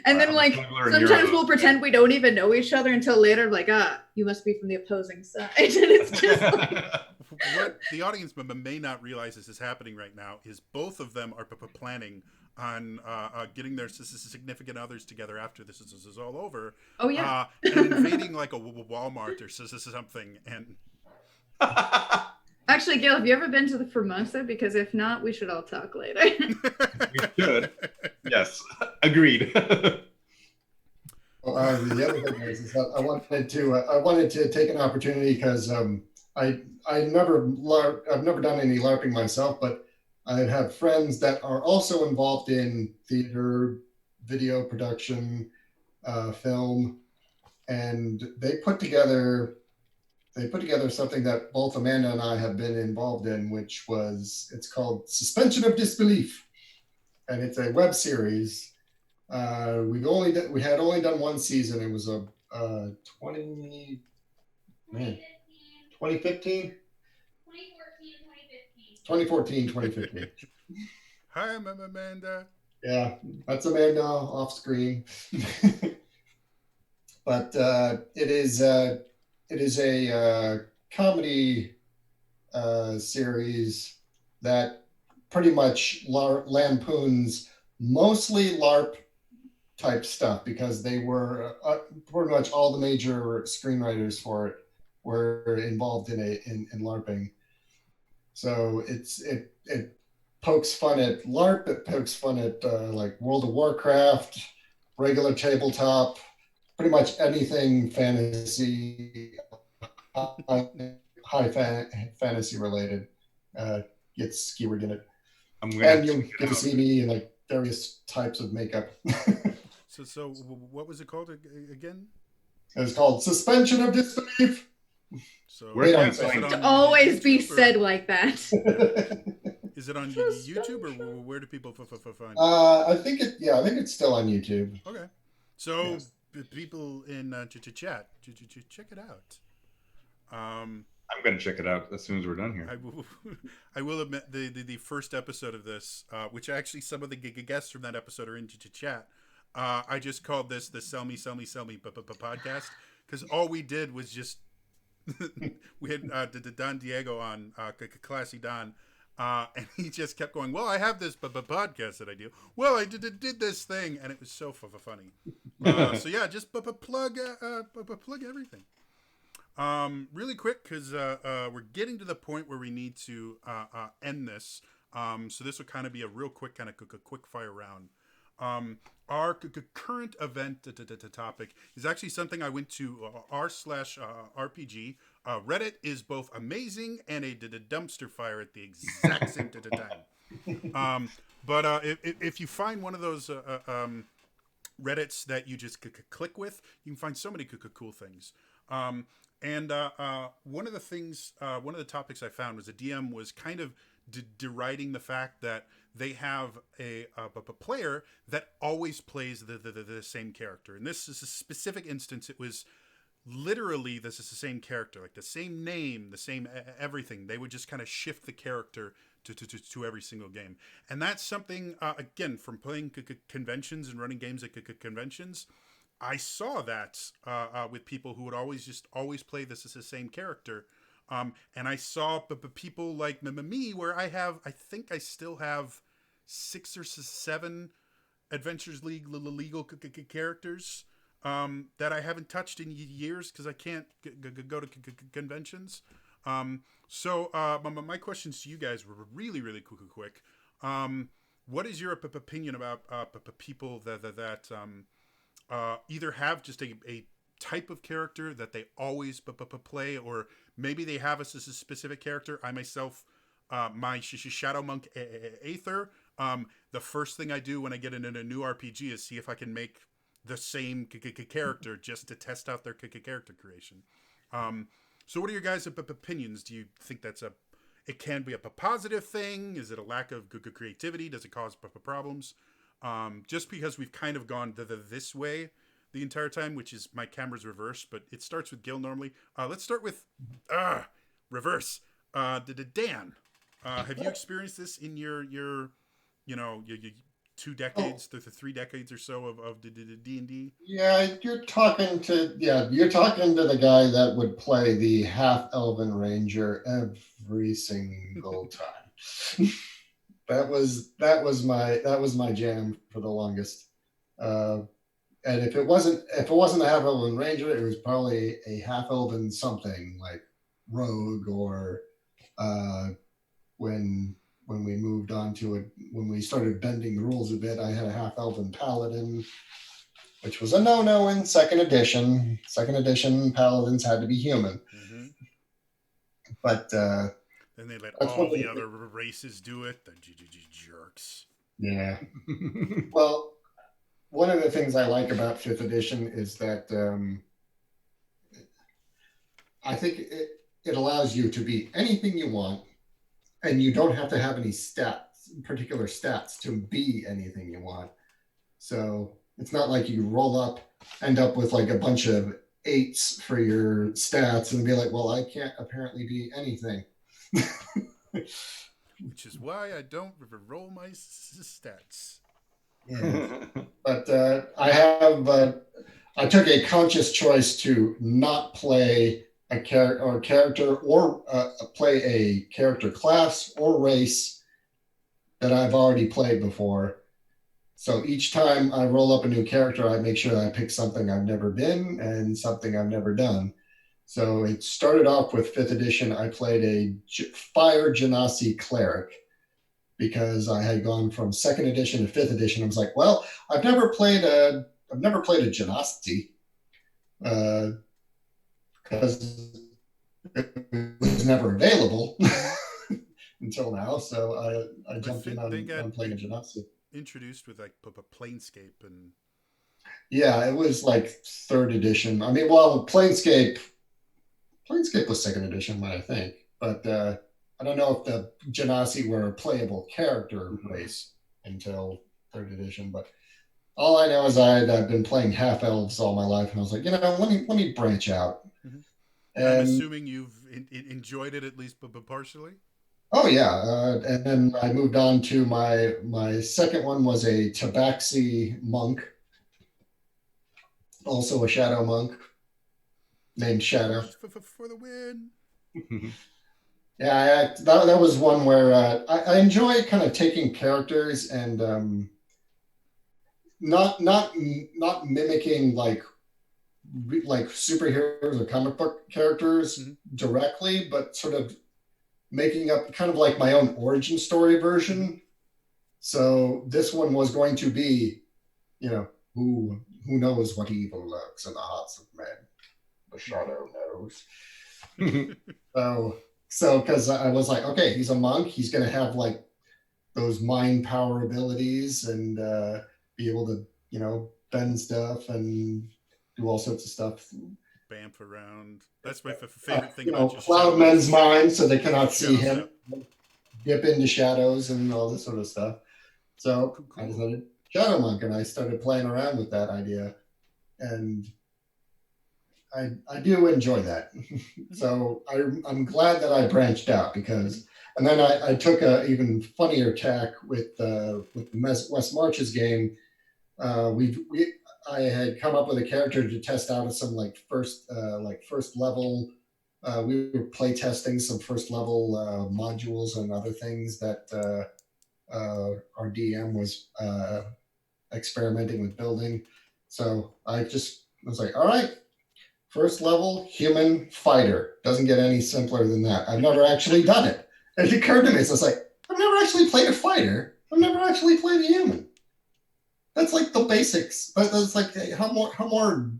And then like, sometimes we'll pretend we don't even know each other until later, like, you must be from the opposing side. And it's just like... What the audience may not realize is happening right now is both of them are planning on getting their significant others together after this is all over. Oh, yeah. And invading like a Walmart or something. And... Actually, Gail, have you ever been to the Formosa? Because if not, we should all talk later. We should. Yes, agreed. Well, the other thing is that I wanted to take an opportunity because I've never done any LARPing myself, but I have friends that are also involved in theater, video production, film, and they put together something that both Amanda and I have been involved in, it's called Suspension of Disbelief, and it's a web series. We had only done one season. It was a 2015, 2015. Hi, I'm Amanda. Yeah, that's Amanda off screen. But it is a comedy series that pretty much lampoons mostly LARP type stuff because they were pretty much all the major screenwriters for it were involved in LARPing. So it pokes fun at LARP. It pokes fun at like World of Warcraft, regular tabletop, pretty much anything fantasy, high fantasy related gets skewered in it. And you'll get to see me in like various types of makeup. So what was it called again? It's called Suspension of Disbelief. So to always be said like that. Is it on YouTube or where do people find it? I think it's still on YouTube. Okay. So yes. People in chat, check it out. I'm going to check it out as soon as we're done here. I will admit the first episode of this, which actually some of the guests from that episode are in chat. I just called this the Sell Me podcast because all we did was just we had Don Diego on, Classy Don, and he just kept going, well, I have this podcast that I do. Well, I did this thing, and it was so funny. So yeah, just plug everything. Really quick, because we're getting to the point where we need to end this. So this will kind of be a real quick quick fire round. Our current event topic is actually something I went to r/RPG. Reddit is both amazing and a dumpster fire at the exact same time. But if you find one of those Reddits that you just click with, you can find so many cool things. And one of the topics I found was a DM was kind of deriding the fact that they have a player that always plays the same character. And this is a specific instance. It was literally this is the same character, like the same name, the same everything. They would just kind of shift the character to every single game. And that's something, again, from playing conventions and running games at conventions, I saw that with people who would always play the same character. And I saw people like me, where I think I still have 6 or 7 Adventures League legal characters that I haven't touched in years because I can't go to conventions. So my questions to you guys were really, really quick. What is your opinion about people that either have just a type of character that they always play, or maybe they have a specific character? I myself, my Shadow Monk Aether, the first thing I do when I get in a new RPG is see if I can make the same character just to test out their character creation. So what are your guys' opinions? Do you think it can be a positive thing? Is it a lack of good creativity? Does it cause problems? Just because we've kind of gone this way the entire time, which is my camera's reversed, but it starts with Gil normally. Let's start with reverse. Dan, have you experienced this in your 2 decades, the 3 decades or so of D&D? Yeah, you're talking to the guy that would play the half-elven ranger every single time. that was my jam for the longest. And if it wasn't a half-elven ranger, it was probably a half-elven something like rogue, or when we moved on to it, when we started bending the rules a bit, I had a half-elven paladin, which was a no-no in second edition. Second edition paladins had to be human. Mm-hmm. But then they let all the other races do it. The jerks. Yeah. Well, one of the things I like about 5th edition is that I think it allows you to be anything you want, and you don't have to have any particular stats to be anything you want. So it's not like you end up with like a bunch of 8s for your stats and be like, well, I can't apparently be anything. Which is why I don't roll my stats. Yeah. But I took a conscious choice to not play a character or play a character class or race that I've already played before. So each time I roll up a new character, I make sure that I pick something I've never been and something I've never done. So it started off with 5th edition. I played a Fire Genasi cleric because I had gone from 2nd edition to 5th edition. I was like, well, I've never played a Genasi because it was never available until now. So I jumped in on playing a Genasi. Introduced with like Planescape and yeah, it was like 3rd edition. I mean, well, Planescape was 2nd edition, I think, but I don't know if the Genasi were a playable character race until 3rd edition. But all I know is I've been playing half elves all my life, and I was like, let me branch out. Mm-hmm. And I'm assuming you've enjoyed it at least, but partially. Oh yeah, and then I moved on to my second one was a Tabaxi monk, also a shadow monk named Shadow. For the win. Yeah, that was one where I enjoy kind of taking characters and not mimicking like superheroes or comic book characters directly, but sort of making up kind of like my own origin story version. So this one was going to be, who knows what evil lurks in the hearts of men? The shadow knows. So because I was like, okay, he's a monk. He's going to have like those mind power abilities and be able to, bend stuff and do all sorts of stuff. Bamf around. That's my favorite thing. Cloud men's minds so they cannot see him. Dip into shadows and all this sort of stuff. So cool. I decided Shadow Monk, and I started playing around with that idea, and I do enjoy that. So I'm glad that I branched out because And then I took a even funnier tack with Wes March's game. I had come up with a character to test out of some first level. We were play testing some first level modules and other things that our DM was experimenting with building. So I was like, all right, first level human fighter. Doesn't get any simpler than that. I've never actually done it. And it occurred to me, so I was like, I've never actually played a fighter. I've never actually played a human. That's like the basics. But that's like how more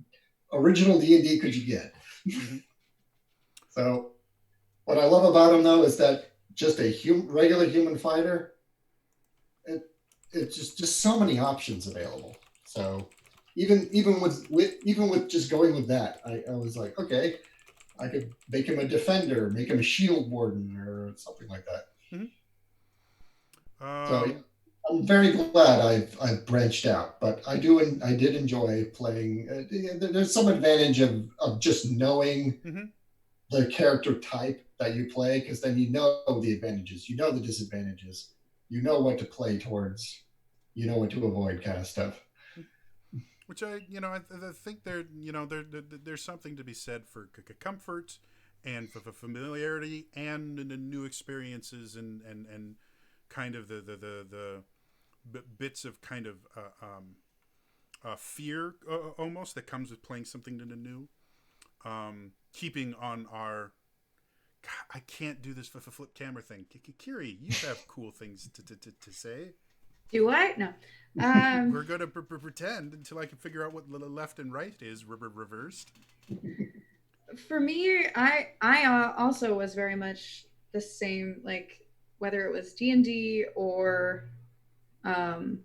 original D&D could you get? Mm-hmm. So what I love about him though is that just a regular human fighter, it's just so many options available. So even with just going with that, I was like, okay, I could make him a defender, make him a shield warden, or something like that. Mm-hmm. So I'm very glad I've branched out, but I did enjoy playing. There's some advantage of just knowing mm-hmm. the character type that you play, because then you know the advantages, you know the disadvantages, you know what to play towards, you know what to avoid, kind of stuff. Which I think there's something to be said for comfort and for familiarity and the new experiences and kind of the bits of kind of fear almost that comes with playing something new. Keeping on our, God, I can't do this flip camera thing. Kiri, you have cool things to say. Do I? No. We're going to pretend until I can figure out what left and right is reversed. For me, I also was very much the same, like whether it was D&D or video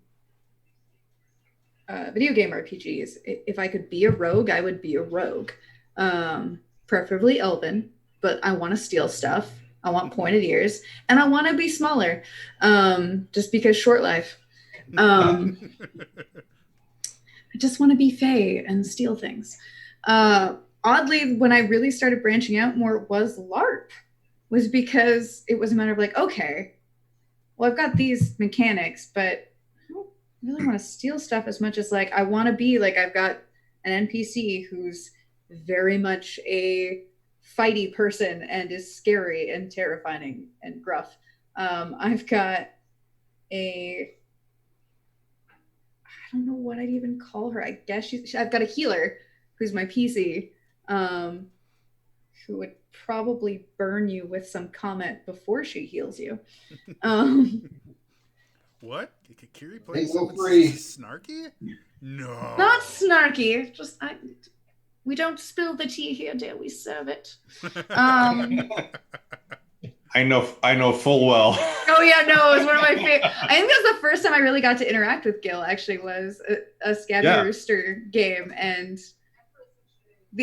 game RPGs. If I could be a rogue, I would be a rogue. Preferably elven, but I want to steal stuff. I want pointed ears, and I want to be smaller, just because short life. I just want to be fey and steal things. Oddly, when I really started branching out more was LARP, was because it was a matter of like, okay, well, I've got these mechanics, but I don't really want to steal stuff as much as like I want to be like, I've got an NPC who's very much a fighty person and is scary and terrifying and gruff. I've got I don't know what I'd even call her. I guess I've got a healer who's my PC, who would probably burn you with some comment before she heals you. What? Kiri plays snarky? No. Not snarky. Just we don't spill the tea here, dear. We serve it. I know full well. Oh yeah, no, it was one of my favorite. I think that was the first time I really got to interact with Gil. Actually, was a Scabby Rooster game, and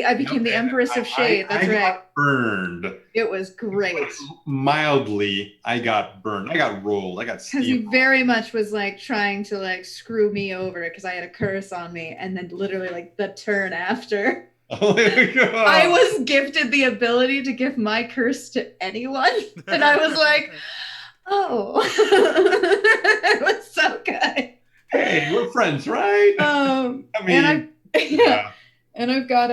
I became the Empress of Shade. That's right. I got burned. It was great. Mildly, I got burned. I got rolled. I got steamed. Because he very much was like trying to like screw me over because I had a curse on me, and then literally like the turn after. Oh I was gifted the ability to give my curse to anyone, and I was like, "Oh, it was so good." Hey, we're friends, right? And I've got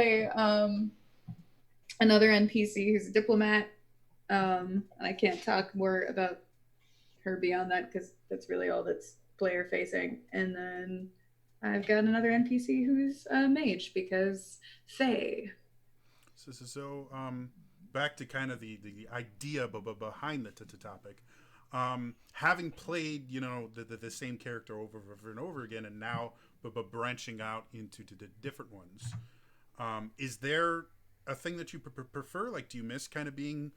another NPC who's a diplomat, and I can't talk more about her beyond that because that's really all that's player facing. And then I've got another NPC who's a mage because Fae. So back to kind of the idea behind the topic. Having played, the same character over and over again, and now branching out into the different ones, is there a thing that you prefer? Like, do you miss kind of being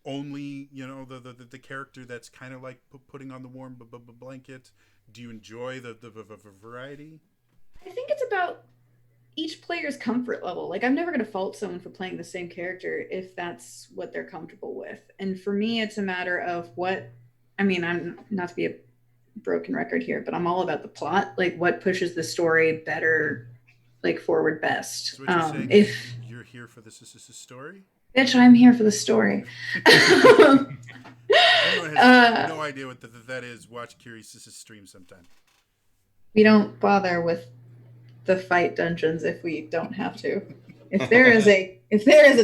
only, the character that's kind of like putting on the warm blanket? Do you enjoy the variety? I think it's about each player's comfort level. Like, I'm never going to fault someone for playing the same character if that's what they're comfortable with. And for me, it's a matter of I'm not to be a broken record here, but I'm all about the plot. Like, what pushes the story better, like forward best. So what you're saying if you're here for this story? Bitch, I'm here for the story. Anyone has no idea what that is, watch Curious' stream sometime. We don't bother with the fight dungeons if we don't have to. If there is a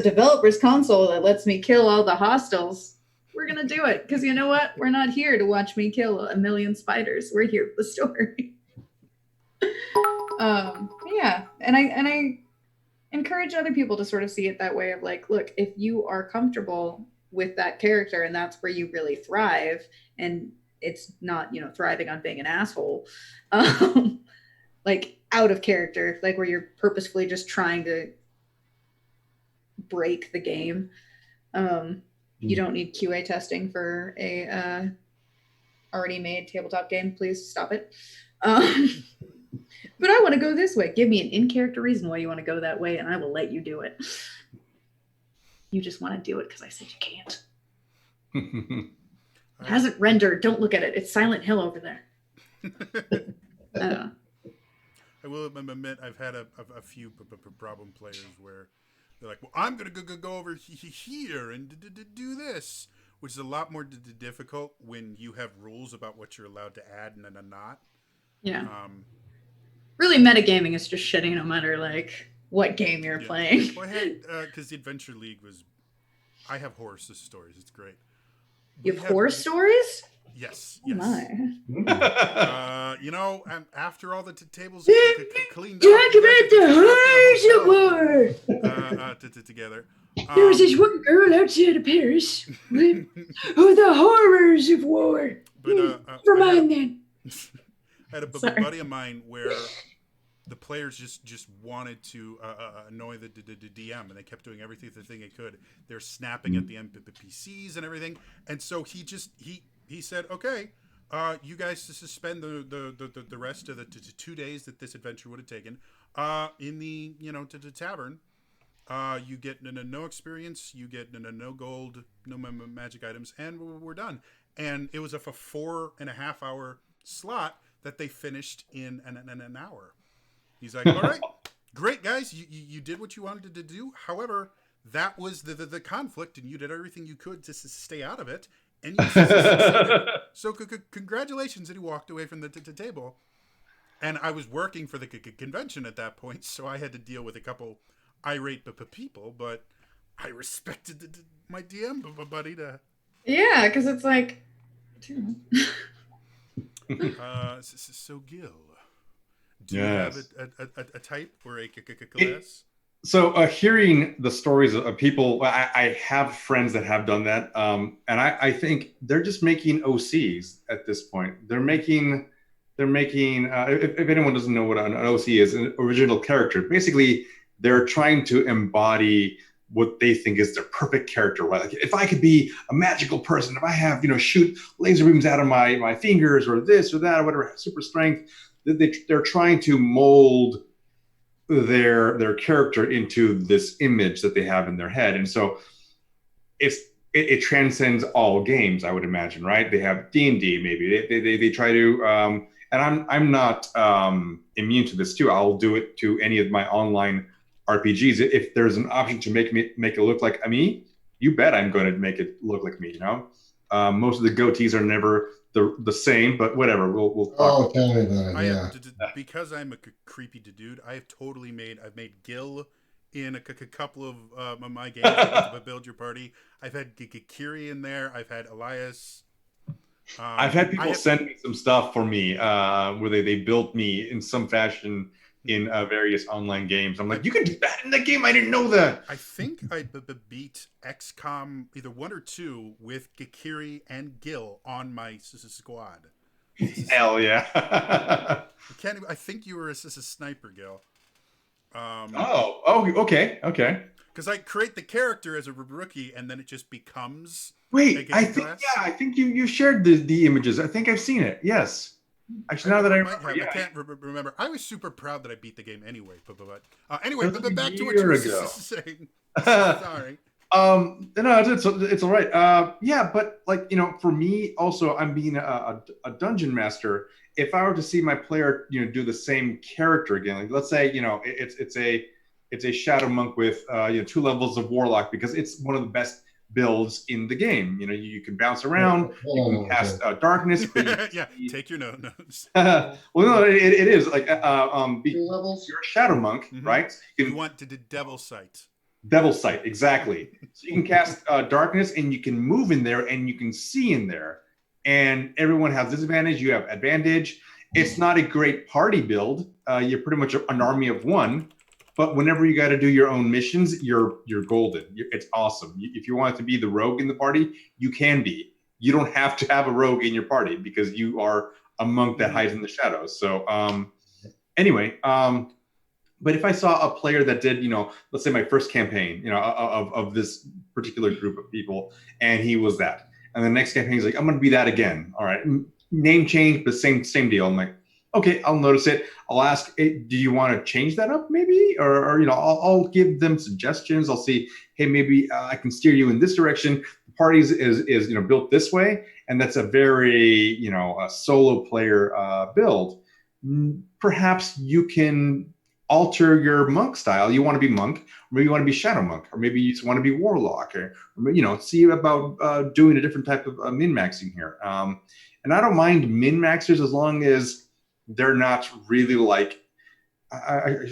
developer's console that lets me kill all the hostiles, we're gonna do it. Because you know what? We're not here to watch me kill a million spiders. We're here for the story. Yeah, and I encourage other people to sort of see it that way of like, look, if you are comfortable with that character and that's where you really thrive, and it's not, thriving on being an asshole, like out of character, like where you're purposefully just trying to break the game. You don't need QA testing for a already made tabletop game. Please stop it. But I want to go this way. Give me an in-character reason why you want to go that way, and I will let you do it. You just want to do it because I said you can't. It hasn't rendered. Don't look at it. It's Silent Hill over there. I will admit I've had a few problem players where they're like, well, I'm going to go over here and do this, which is a lot more difficult when you have rules about what you're allowed to add and not. Yeah. Really, metagaming is just shitty no matter like what game you're playing. Well, I had, because the Adventure League was, I have horror stories. It's great. You have horror stories? Yes. Oh my. After all the tables cleaned up. Talk about the horrors of war. Together. There was this one girl outside of Paris. The horrors of war. But, never mind then. I had a buddy of mine where the players just wanted to annoy the DM, and they kept doing everything they could. They're snapping at the NPCs and everything, and so he said, "Okay, you guys suspend the rest of the 2 days that this adventure would have taken in the to tavern. You get no experience, you get no gold, no magic items, and we're done." And it was a 4.5 hour slot that they finished in an hour. He's like, all right, great, guys. You did what you wanted to do. However, that was the conflict, and you did everything you could to stay out of it. And you succeeded. So congratulations. And he walked away from the table. And I was working for the convention at that point, so I had to deal with a couple irate people, but I respected my DM buddy to... Yeah, because it's like... So Gil, do you have a type or a class? So hearing the stories of people, I have friends that have done that, and I think they're just making OCs at this point. They're making if anyone doesn't know what an OC is, an original character. Basically, they're trying to embody what they think is their perfect character. Right? Like if I could be a magical person, if I have, shoot laser beams out of my fingers or this or that or whatever, super strength, they're trying to mold their character into this image that they have in their head. And so it transcends all games, I would imagine, right? They have D&D maybe. They try to, and I'm not immune to this too. I'll do it to any of my online RPGs. If there's an option to make it look like me, you bet I'm going to make it look like me. Most of the goatees are never the same, but whatever. We'll talk. Tell me about it. Because I'm a creepy dude, I've made Gil in a couple of my games to build your party. I've had Kiri in there. I've had Elias. I've had people send me some stuff for me where they built me in some fashion in various online games. I'm like, you can do that in the game? I didn't know that. I think I beat XCOM either 1 or 2 with Kiri and Gil on my squad. Hell yeah. I think you were a sniper, Gil. Okay. Because I create the character as a rookie, and then it just becomes... Wait, I think you shared the images. I think I've seen it. Yes. Actually, now that I remember, I can't remember. I was super proud that I beat the game anyway. But back to what you were saying. Sorry. No, it's all right. Yeah, but for me also, I'm being a dungeon master. If I were to see my player, do the same character again, like let's say, it's it's a shadow monk with 2 levels of warlock because it's one of the best builds in the game. You can bounce around, you can cast darkness, but yeah, take your notes. well, no, it is like 2 levels. you're a shadow monk, right? You want to do devil sight. Devil sight, exactly. So you can cast darkness, and you can move in there, and you can see in there. And everyone has disadvantage. You have advantage. It's not a great party build. You're pretty much an army of one. But whenever you got to do your own missions, you're golden. It's awesome. If you want to be the rogue in the party, you can be. You don't have to have a rogue in your party because you are a monk that hides in the shadows. So anyway, but if I saw a player that did, let's say my first campaign, of this particular group of people, and he was that, and the next campaign he's like, I'm going to be that again. All right, name change, but same deal. I'm like, okay, I'll notice it. I'll ask, hey, do you want to change that up maybe? Or I'll give them suggestions. I'll see, hey, maybe I can steer you in this direction. The parties is built this way. And that's a very, a solo player build. Perhaps you can alter your monk style. You want to be monk, or maybe you want to be shadow monk, or maybe you just want to be warlock, or see about doing a different type of min-maxing here. And I don't mind min-maxers as long as they're not really like, I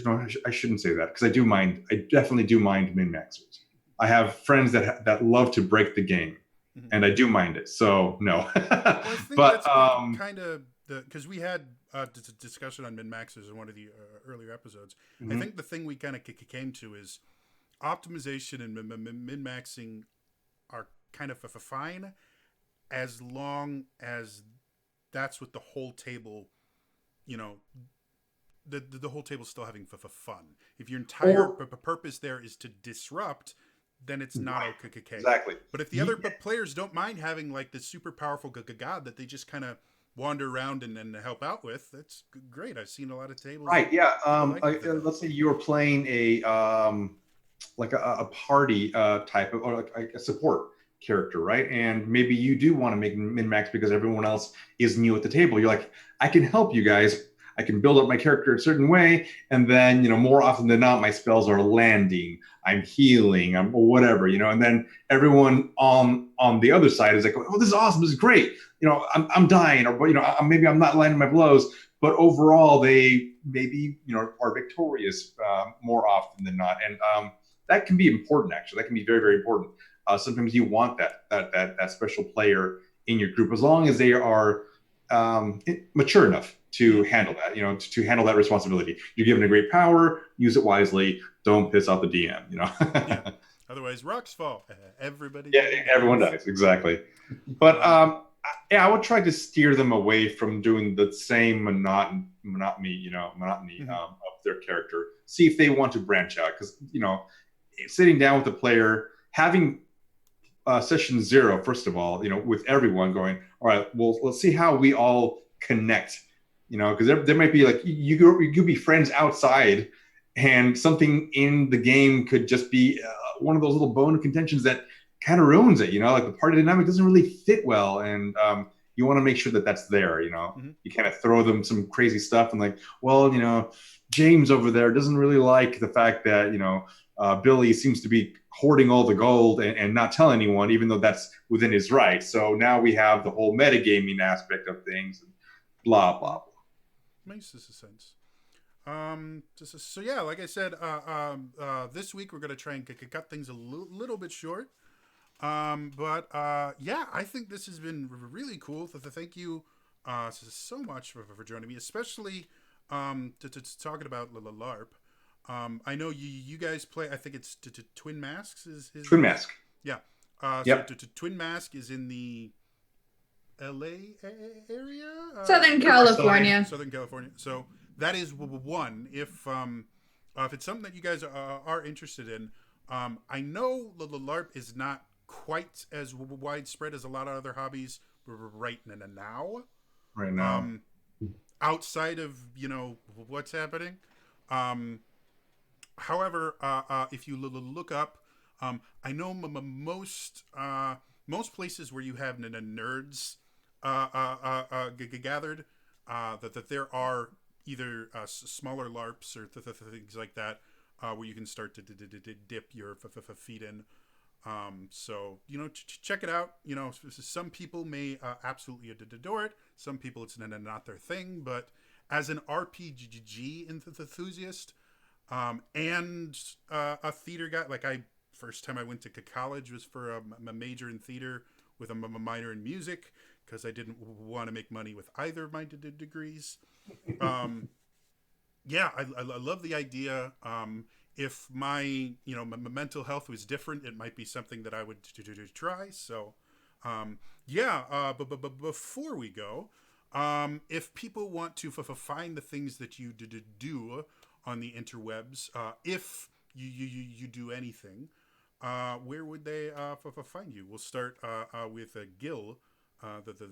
shouldn't say that because I definitely do mind min-maxers. I have friends that love to break the game, and I do mind it. So no, well, I think but that's kind of because we had a discussion on min-maxers in one of the earlier episodes. I think the thing we kind of came to is optimization and min-maxing are kind of fine as long as that's what the whole table, the whole table's still having fun. If your entire purpose there is to disrupt, then it's not okay. Exactly. But if the other players don't mind having like this super powerful god that they just kind of wander around and help out with, that's great. I've seen a lot of tables. Right. Yeah. Let's say you were playing a party type of, or like a support character, right? And maybe you do want to make min-max because everyone else is new at the table. You're like, I can help you guys. I can build up my character a certain way, and then more often than not, my spells are landing. I'm healing. I'm whatever, and then everyone on the other side is like, oh, this is awesome. This is great. I'm dying, or maybe I'm not landing my blows, but overall they maybe are victorious more often than not, and that can be important. Actually, that can be very, very important. Sometimes you want that special player in your group as long as they are mature enough to handle that, to handle that responsibility. You're given a great power, use it wisely. Don't piss off the DM, Yeah. Otherwise, rocks fall. Everybody. Yeah, everyone dies. Exactly. But I would try to steer them away from doing the same monotony of their character. See if they want to branch out, because sitting down with a player, having session 0, first of all, with everyone going, all right, well, let's see how we all connect. Because there might be like you could be friends outside, and something in the game could just be one of those little bone of contentions that kind of ruins it. Like the party dynamic doesn't really fit well, and you want to make sure that that's there. You kind of throw them some crazy stuff, and like, well, James over there doesn't really like the fact that Billy seems to be hoarding all the gold and not telling anyone, even though that's within his right. So now we have the whole metagaming aspect of things, and blah blah blah. Makes sense. So yeah, like I said, this week we're gonna try and cut things a little bit short. But yeah, I think this has been really cool. Thank you so much for joining me, especially to talking about LARP. I know you guys play. I think it's Twin Masks is Twin Mask. Yeah. Yep. So Twin Mask is in the LA area, Southern California. Southern California. So that is one. If it's something that you guys are interested in, I know the LARP is not quite as widespread as a lot of other hobbies right now. Right now, outside of what's happening. However, if you look up, I know most places where you have nerds gathered, that there are either smaller LARPs or things like that. where you can start to dip your feet in. So, check it out. Some people may absolutely adore it. Some people it's not their thing. But as an RPG enthusiast and a theater guy, first time I went to college was for a major in theater with a minor in music because I didn't want to make money with either of my degrees. Yeah, I love the idea. If my mental health was different, it might be something that I would try. So, but before we go, if people want to find the things that you do on the interwebs, if you do anything, where would they find you? We'll start with Gil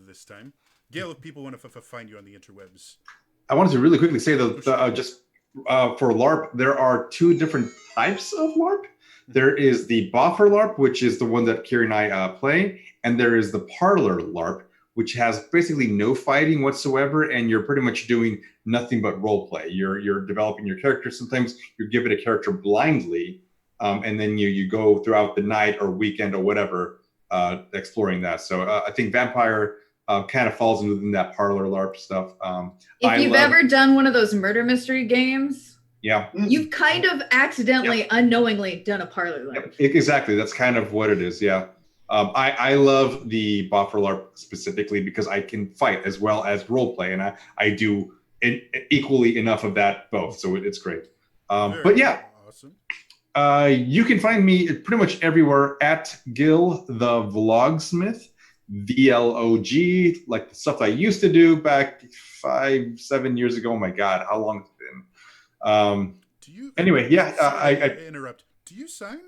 this time. Gil, if people want to find you on the interwebs. I wanted to really quickly say for LARP, there are two different types of LARP. There is the boffer LARP, which is the one that Kiri and I play, and there is the parlor LARP, which has basically no fighting whatsoever, and you're pretty much doing nothing but role play. You're developing your character. Sometimes you're given a character blindly, and then you go throughout the night or weekend or whatever exploring that. So I think Vampire kind of falls within that parlor LARP stuff. If you've ever done one of those murder mystery games, yeah, you've kind of accidentally, unknowingly done a parlor LARP. Yep. Exactly. That's kind of what it is. Yeah. I love the boffer LARP specifically because I can fight as well as role play, and I do equally enough of that both. So it's great. But yeah, awesome. You can find me pretty much everywhere at Gil the Vlogsmith. VLOG, like the stuff I used to do back 5-7 years ago. Oh my God, how long has it been? Anyway, yeah. I interrupt. Do you sign?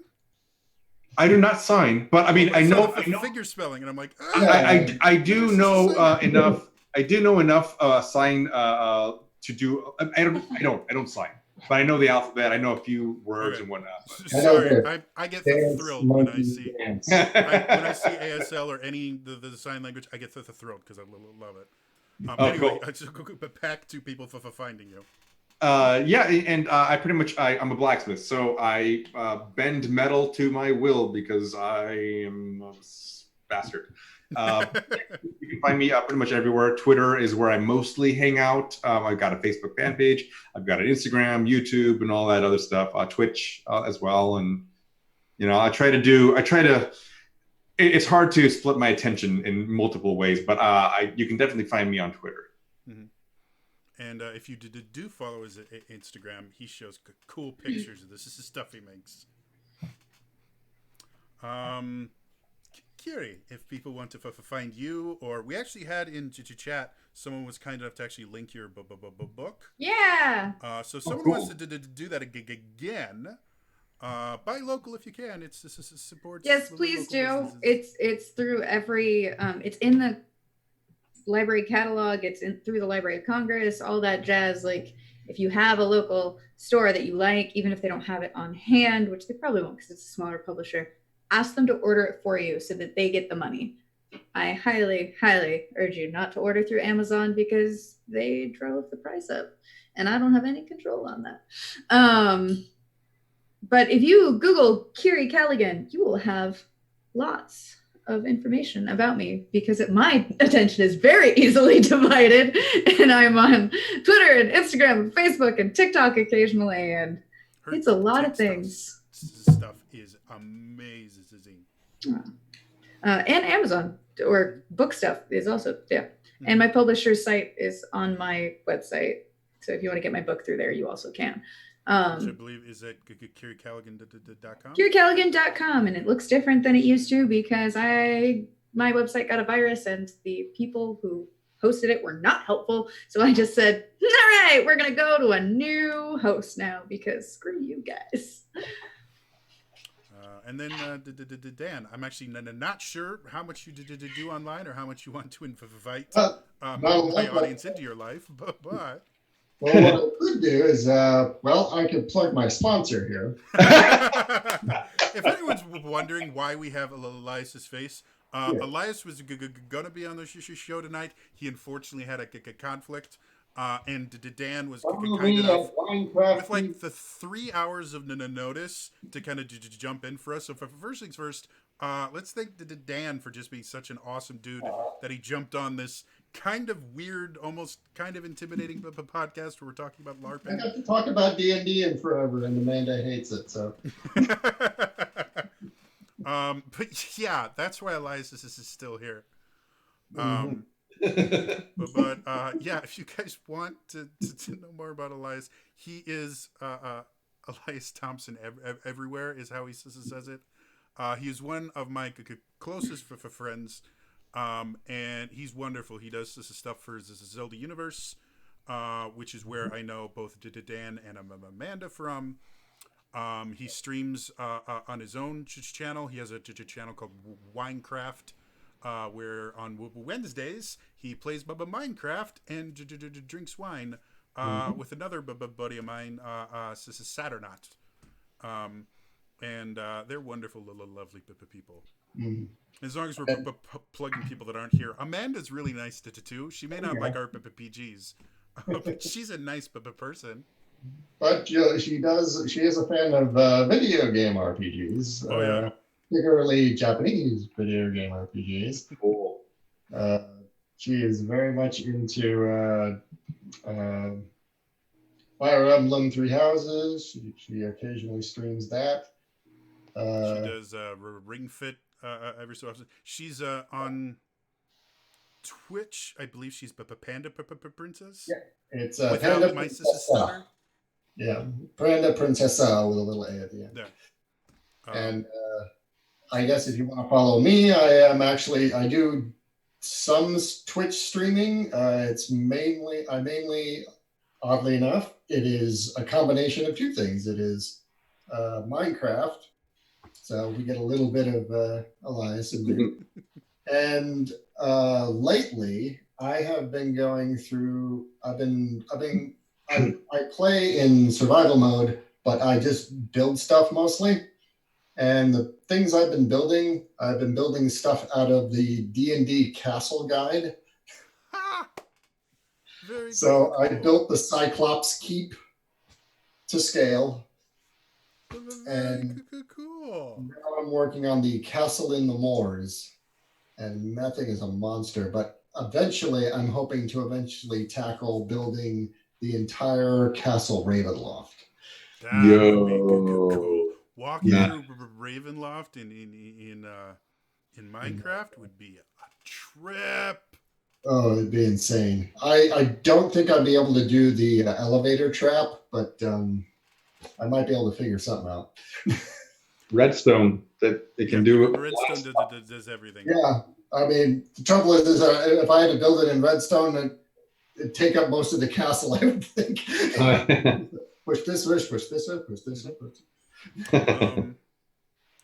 I do not sign, but I mean, I know figure spelling, and I'm like, I do know enough. I do know enough sign to do. I don't sign. But I know the alphabet. I know a few words and whatnot. Sorry, I get thrilled when I see ASL or any the sign language. I get thrilled because I love it. Anyway, cool. Just go back to people for finding you. Yeah, and I pretty much I'm a blacksmith, so I bend metal to my will because I am a bastard. You can find me pretty much everywhere. Twitter is where I mostly hang out. I've got a Facebook fan page. I've got an Instagram, YouTube, and all that other stuff. Twitch as well. And I try to. It's hard to split my attention in multiple ways, but you can definitely find me on Twitter. Mm-hmm. And if you do follow his Instagram, he shows cool pictures of this. This is stuff he makes. Kiri, if people want to find you, or we actually had in chat, someone was kind enough to actually link your book. Yeah. So someone wants to do that again. Buy local if you can. It's support. Yes, please do. Businesses. It's through every. It's in the library catalog. It's through the Library of Congress. All that jazz. Like if you have a local store that you like, even if they don't have it on hand, which they probably won't because it's a smaller publisher. Ask them to order it for you so that they get the money. I highly, highly urge you not to order through Amazon because they drove the price up and I don't have any control on that. But if you Google Kiri Callaghan, you will have lots of information about me because my attention is very easily divided and I'm on Twitter and Instagram and Facebook and TikTok occasionally and it's a lot of things. Stuff is amazing. And Amazon or book stuff is also and my publisher's site is on my website, so if you want to get my book through there you also can. Which I believe is at KiriCallaghan.com. KiriCallaghan.com, and it looks different than it used to because my website got a virus and the people who hosted it were not helpful, so I just said, all right, we're gonna go to a new host now because screw you guys. And then Dan, I'm actually not sure how much you do online or how much you want to invite my audience into your life, but well, what I could do is, I could plug my sponsor here. If anyone's wondering why we have Elias's face, Elias was going to be on the show tonight. He unfortunately had a conflict. And Dan was Follow kind me enough at Minecraft. with like the 3 hours of notice to kind of jump in for us. So for first things first, let's thank Dan for just being such an awesome dude that he jumped on this kind of weird, almost kind of intimidating podcast where we're talking about I LARPing. got to talk about D&D in forever, and Amanda hates it. So, But yeah, that's why Elias is still here. Mhm. But yeah, if you guys want to know more about Elias, he is Elias Thompson everywhere is how he says it. He is one of my closest friends, and he's wonderful. He does this stuff for Zelda Universe, which is where I know both Dan and Amanda from. He streams on his own channel. He has a channel called Winecraft, where on Wednesdays he plays Minecraft and drinks wine with another buddy of mine, Saturnaut. And they're wonderful, lovely people. Mhm. As long as we're plugging people that aren't here. Amanda's really nice too. She may not like our PGs, but she's a nice person. But she does. She is a fan of video game RPGs, Oh yeah. particularly Japanese video game RPGs. Cool. She is very much into Fire Emblem Three Houses. She occasionally streams that. She does Ring Fit every so often. She's on Twitch. I believe she's Panda Princess. Yeah, it's without Panda my sister stutter. Yeah, Panda Princessa with a little A at the end. Yeah. And I guess if you want to follow me, I do some Twitch streaming. It's mainly, oddly enough, it is a combination of two things. It is Minecraft, so we get a little bit of Elias in there. And lately, I have been going through. I play in survival mode, but I just build stuff mostly. And the things I've been building stuff out of the D&D Castle Guide. Very so cool. I built the Cyclops Keep to scale. Very cool. Now I'm working on the Castle in the Moors. And that thing is a monster. But eventually, I'm hoping to tackle building the entire Castle Ravenloft. That would be cool. Walking through Ravenloft in Minecraft would be a trip. Oh, it'd be insane. I don't think I'd be able to do the elevator trap, but I might be able to figure something out. Redstone, that it can do it. Redstone does everything. Yeah, I mean, the trouble is if I had to build it in Redstone, it'd take up most of the castle, I would think. Push this, push this up, push this up.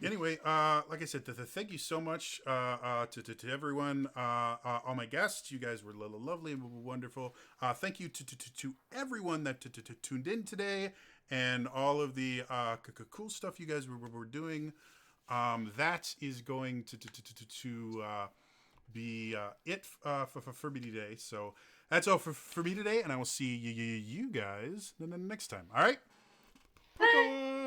Anyway, like I said, thank you so much to everyone, all my guests. You guys were lovely and wonderful. Thank you to everyone that tuned in today and all of the cool stuff you guys were doing. That is going to be it for me today. So that's all for me today, and I will see you guys next time. All right? Bye.